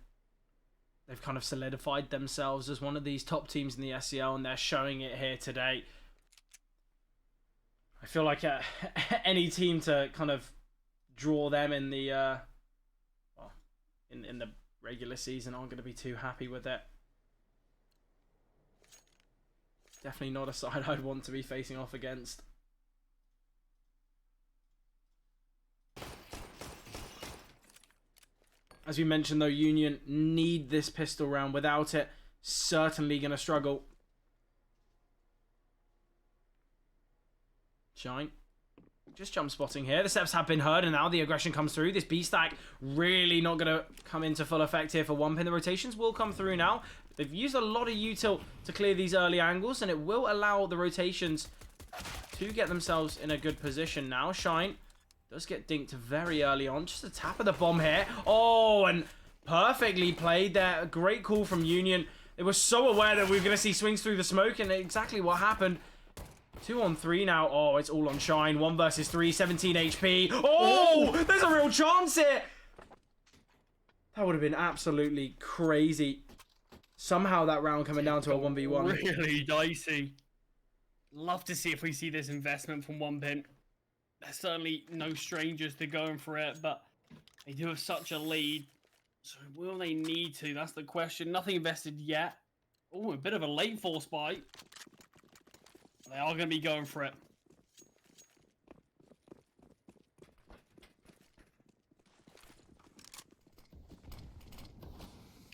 they've kind of solidified themselves as one of these top teams in the SCL, and they're showing it here today. I feel like any team to kind of draw them in the well, in the regular season aren't going to be too happy with it. Definitely not a side I'd want to be facing off against. As we mentioned though, Union need this pistol round. Without it, certainly going to struggle. Shine. Just jump spotting here. The steps have been heard and now the aggression comes through. This B-stack really not going to come into full effect here for one pin. The rotations will come through now. They've used a lot of util to clear these early angles and it will allow the rotations to get themselves in a good position now. Shine does get dinked very early on. Just a tap of the bomb here. Oh, and perfectly played there. A great call from Union. They were so aware that we were going to see swings through the smoke, and exactly what happened. 2-on-3 now. Oh, it's all on Shine. 1 versus 3, 17 HP. Oh, there's a real chance here. That would have been absolutely crazy. Somehow that round coming down to a 1v1. Really dicey. Love to see if we see this investment from one pin. They're certainly no strangers to going for it, but they do have such a lead. So will they need to? That's the question. Nothing invested yet. Oh, a bit of a late force buy. They are going to be going for it.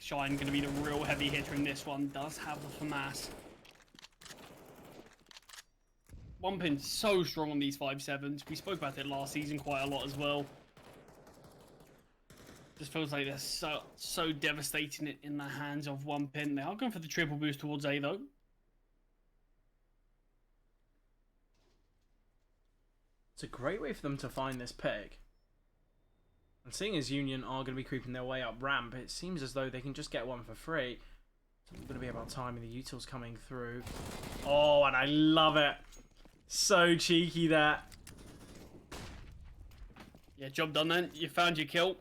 Shine going to be the real heavy hitter in this one. Does have the FAMAS. One pin so strong on these 5.7s. We spoke about it last season quite a lot as well. Just feels like they're so devastating in the hands of one pin. They are going for the triple boost towards A though. It's a great way for them to find this pick. And seeing as Union are going to be creeping their way up ramp, it seems as though they can just get one for free. It's going to be about time, and the util's coming through. Oh, and I love it. So cheeky there. Yeah, job done then. You found your kill.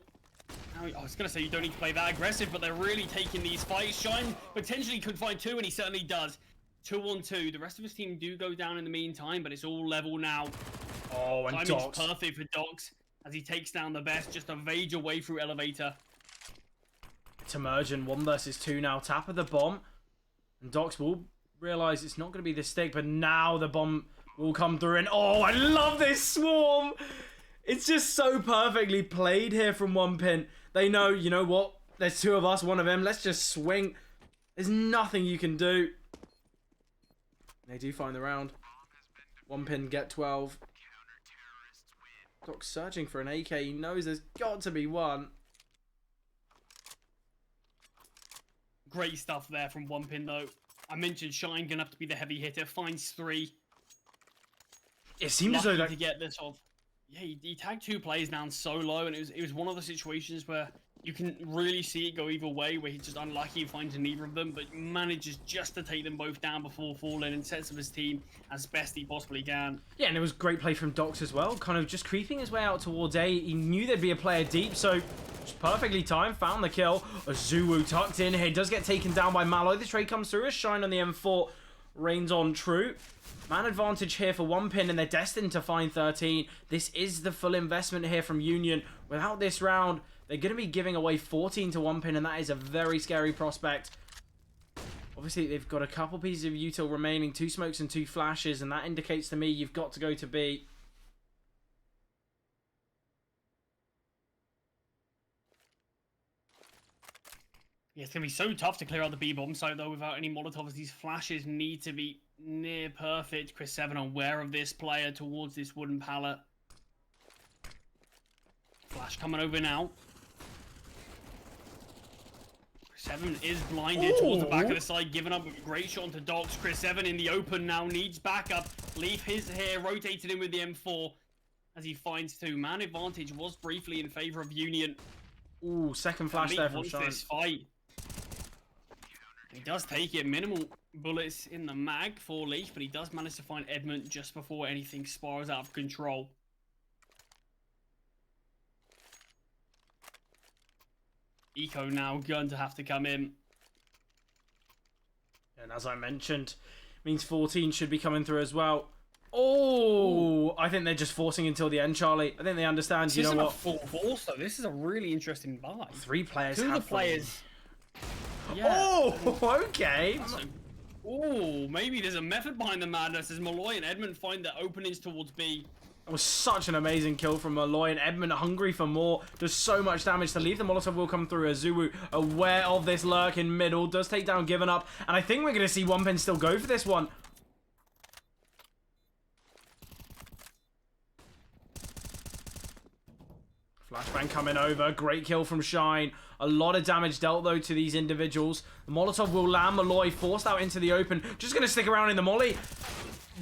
Now, I was going to say you don't need to play that aggressive, but they're really taking these fights. Shine potentially could find two, and he certainly does. 2-on-2. The rest of his team do go down in the meantime, but it's all level now. Oh, and Timing's Docs. perfect for Docs as he takes down the best. Just evade your way through elevator. Emergent 1 versus 2 now. Tap of the bomb. And Docs will realise it's not going to be the stick, but now the bomb will come through. And oh, I love this swarm. It's just so perfectly played here from 1pin. They know, you know what? There's 2 of us, 1 of them. Let's just swing. There's nothing you can do. They do find the round. 1pin get 12. Doc's searching for an AK. He knows there's got to be one. Great stuff there from 1pin though. I mentioned Shine gonna have to be the heavy hitter. Finds 3. It seems as though that... to get this off. Yeah, he tagged 2 players down so low, and it was one of the situations where you can really see it go either way, where he's just unlucky and finds neither of them, but manages just to take them both down before falling and sets up his team as best he possibly can. Yeah, and it was great play from Docs as well, kind of just creeping his way out towards A. He knew there'd be a player deep, so just perfectly timed, found the kill. Azuwu tucked in here, does get taken down by Malloy. The trade comes through, a Shine on the M4 reigns on true. Man advantage here for 1pin, and they're destined to find 13. This is the full investment here from Union. Without this round, they're going to be giving away 14 to 1pin, and that is a very scary prospect. Obviously, they've got a couple pieces of util remaining, 2 smokes and 2 flashes, and that indicates to me you've got to go to B. Yeah, it's going to be so tough to clear out the B-bomb site, though, without any Molotovs. These flashes need to be near perfect. Chris7 aware of this player towards this wooden pallet. Flash coming over now. Chris7 is blinded towards the back of the side, giving up a great shot onto Docs. Chris7 in the open now, needs backup. Leave his hair rotated in with the M4 as he finds 2. Man advantage was briefly in favour of Union. Ooh, second flash there from Shine. This fight. He does take it. Minimal bullets in the mag for Leaf, but he does manage to find Edmund just before anything spirals out of control. Eco now going to have to come in. And as I mentioned, means 14 should be coming through as well. Oh, I think they're just forcing until the end, Charlie. I think they understand, This you know isn't what? a full force, though. This is a really interesting buy. 3 players 2 of have the players. fallen. Yeah. Oh, okay. Oh, maybe there's a method behind the madness as Malloy and Edmund find the openings towards B. That was such an amazing kill from Malloy, and Edmund hungry for more. Does so much damage to leave. The Molotov will come through. Azuwu aware of this lurk in middle. Does take down Given Up. And I think we're going to see 1pin still go for this one. Flashbang coming over. Great kill from Shine. A lot of damage dealt, though, to these individuals. The Molotov will land. Malloy forced out into the open. Just going to stick around in the molly.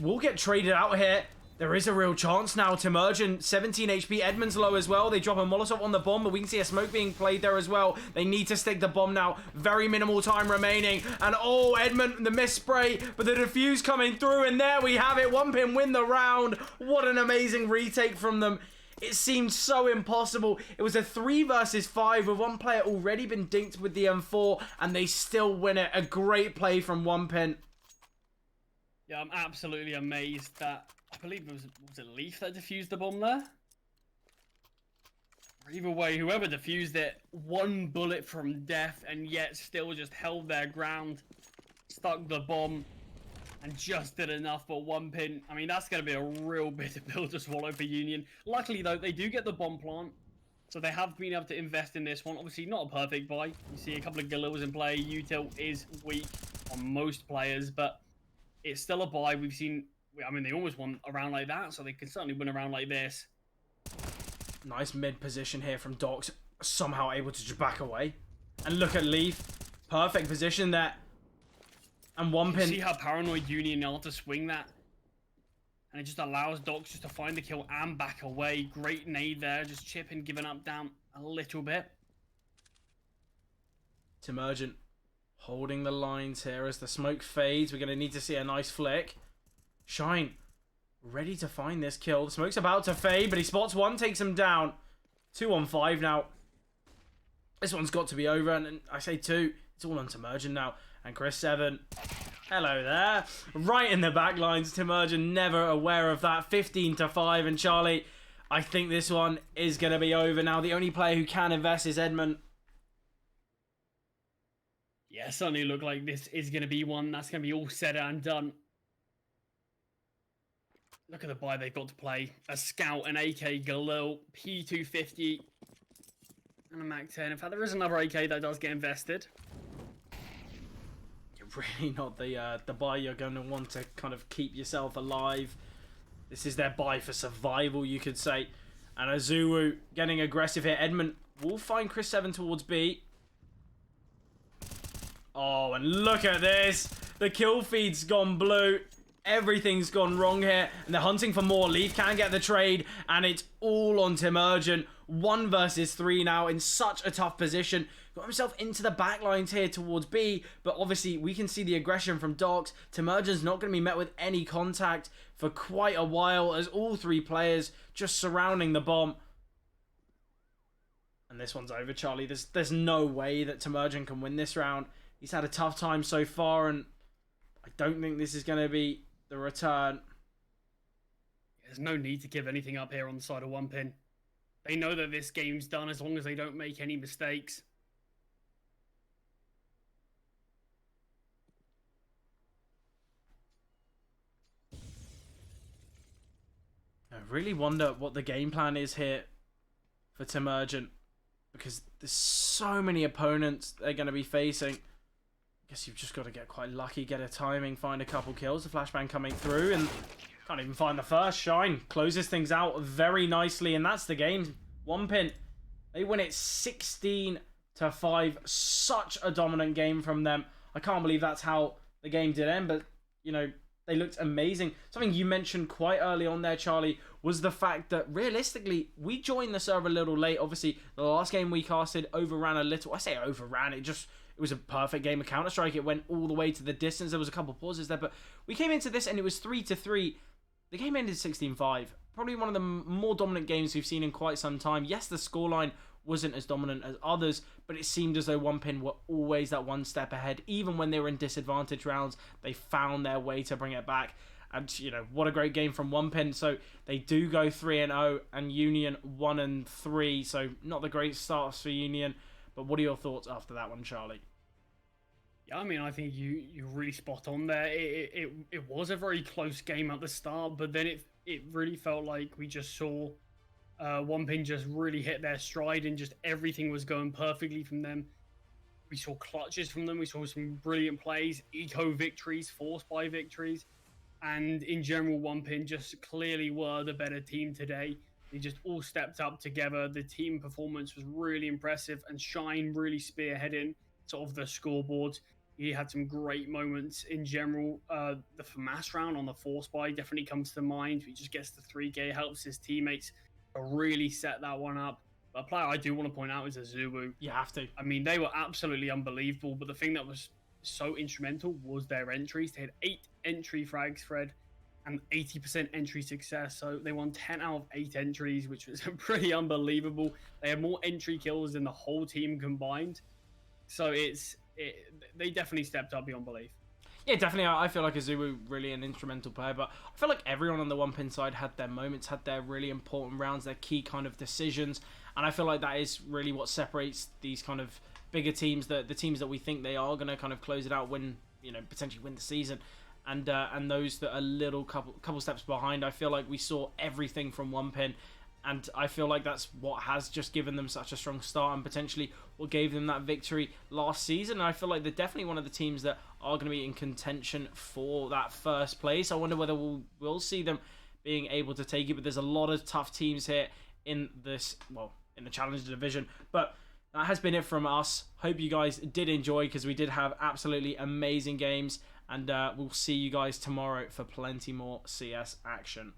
We'll get traded out here. There is a real chance now. Timergent, 17 HP. Edmund's low as well. They drop a Molotov on the bomb, but we can see a smoke being played there as well. They need to stick the bomb now. Very minimal time remaining. And oh, Edmund, the miss spray, but the defuse coming through. And there we have it. 1pin win the round. What an amazing retake from them. It seemed so impossible. It was a 3 versus 5 with one player already been dinked with the M4, and they still win it. A great play from 1pin. Yeah, I'm absolutely amazed that, I believe was it Leaf that defused the bomb there? Either way, whoever defused it, 1 bullet from death, and yet still just held their ground, stuck the bomb, and just did enough. But 1pin, I mean, that's going to be a real bitter pill to swallow for Union. Luckily, though, they do get the bomb plant, so they have been able to invest in this one. Obviously, not a perfect buy. You see a couple of Galils in play. Util is weak on most players, but it's still a buy. We've seen, I mean, they almost won a round like that, so they can certainly win a round like this. Nice mid position here from Docs. Somehow able to just back away. And look at Leaf. Perfect position there. And 1pin. See how paranoid Union are to swing that. And it just allows Docs just to find the kill and back away. Great nade there, just chipping, giving up down a little bit. Temergent holding the lines here as the smoke fades. We're going to need to see a nice flick. Shine ready to find this kill. The smoke's about to fade, but he spots one, takes him down. 2 on 5 now. This one's got to be over, and I say 2. It's all on Temergent now. And Chris 7. Hello there. Right in the back lines. Temergent never aware of that. 15 to 5. And Charlie, I think this one is going to be over now. The only player who can invest is Edmund. Yeah, certainly look like this is going to be one that's going to be all said and done. Look at the buy they've got to play. A Scout, an AK Galil, P250, and a Mac-10. In fact, there is another AK that does get invested. Really not the buy you're going to want to kind of keep yourself alive. This is their buy for survival, you could say. And Azuwu getting aggressive here. Edmund will find Chris 7 towards B. Oh, and look at this. The kill feed's gone blue. Everything's gone wrong here. And they're hunting for more. Leaf can get the trade. And it's all on Temergent. 1 versus 3 now in such a tough position. Got himself into the back lines here towards B, but obviously we can see the aggression from Docs. Temergent's not going to be met with any contact for quite a while as all 3 players just surrounding the bomb. And this one's over, Charlie. There's no way that Temergent can win this round. He's had a tough time so far, and I don't think this is going to be the return. There's no need to give anything up here on the side of 1pin. They know that this game's done as long as they don't make any mistakes. I really wonder what the game plan is here for Temergent, because there's so many opponents they're going to be facing. I guess you've just got to get quite lucky, get a timing, find a couple kills. The flashbang coming through, and can't even find the first. Shine closes things out very nicely, and that's the game. 1pin, they win it 16 to 5. Such a dominant game from them. I can't believe that's how the game did end, but you know, they looked amazing. Something you mentioned quite early on there, Charlie, was the fact that realistically, we joined the server a little late. Obviously, the last game we casted overran a little. I say overran, it was a perfect game of Counter-Strike. It went all the way to the distance. There was a couple pauses there, but we came into this and it was 3 to 3. The game ended 16-5. Probably one of the more dominant games we've seen in quite some time. Yes, the scoreline wasn't as dominant as others, but it seemed as though 1pin were always that one step ahead. Even when they were in disadvantage rounds, they found their way to bring it back. And, you know, what a great game from 1pin. So they do go 3-0 and Union 1-3. So not the great starts for Union. But what are your thoughts after that one, Charlie? Yeah, I mean, I think you really spot on there. It was a very close game at the start, but then it really felt like we just saw 1pin just really hit their stride and just everything was going perfectly from them. We saw clutches from them. We saw some brilliant plays, eco victories, force buy victories. And in general, 1pin just clearly were the better team today. They just all stepped up together. The team performance was really impressive, and Shine really spearheading sort of the scoreboard. He had some great moments in general. The FAMAS round on the force buy definitely comes to mind. He just gets the 3K, helps his teammates to really set that one up. But a player I do want to point out is Azuwu. You have to. I mean, they were absolutely unbelievable, but the thing that was so instrumental was their entries. They had 8 entry frags, Fred, and 80% entry success. So they won 10 out of 8 entries, which was pretty unbelievable. They had more entry kills than the whole team combined. So they definitely stepped up beyond belief. Yeah, definitely. I feel like Azuwu really an instrumental player, but I feel like everyone on the 1pin side had their moments, had their really important rounds, their key kind of decisions, and I feel like that is really what separates these kind of bigger teams, the teams that we think they are going to kind of close it out, win, you know, potentially win the season, and those that are a little couple steps behind. I feel like we saw everything from 1pin. And I feel like that's what has just given them such a strong start and potentially what gave them that victory last season. And I feel like they're definitely one of the teams that are going to be in contention for that first place. I wonder whether we'll see them being able to take it. But there's a lot of tough teams here in this, well, in the Challenger division. But that has been it from us. Hope you guys did enjoy, because we did have absolutely amazing games. And we'll see you guys tomorrow for plenty more CS action.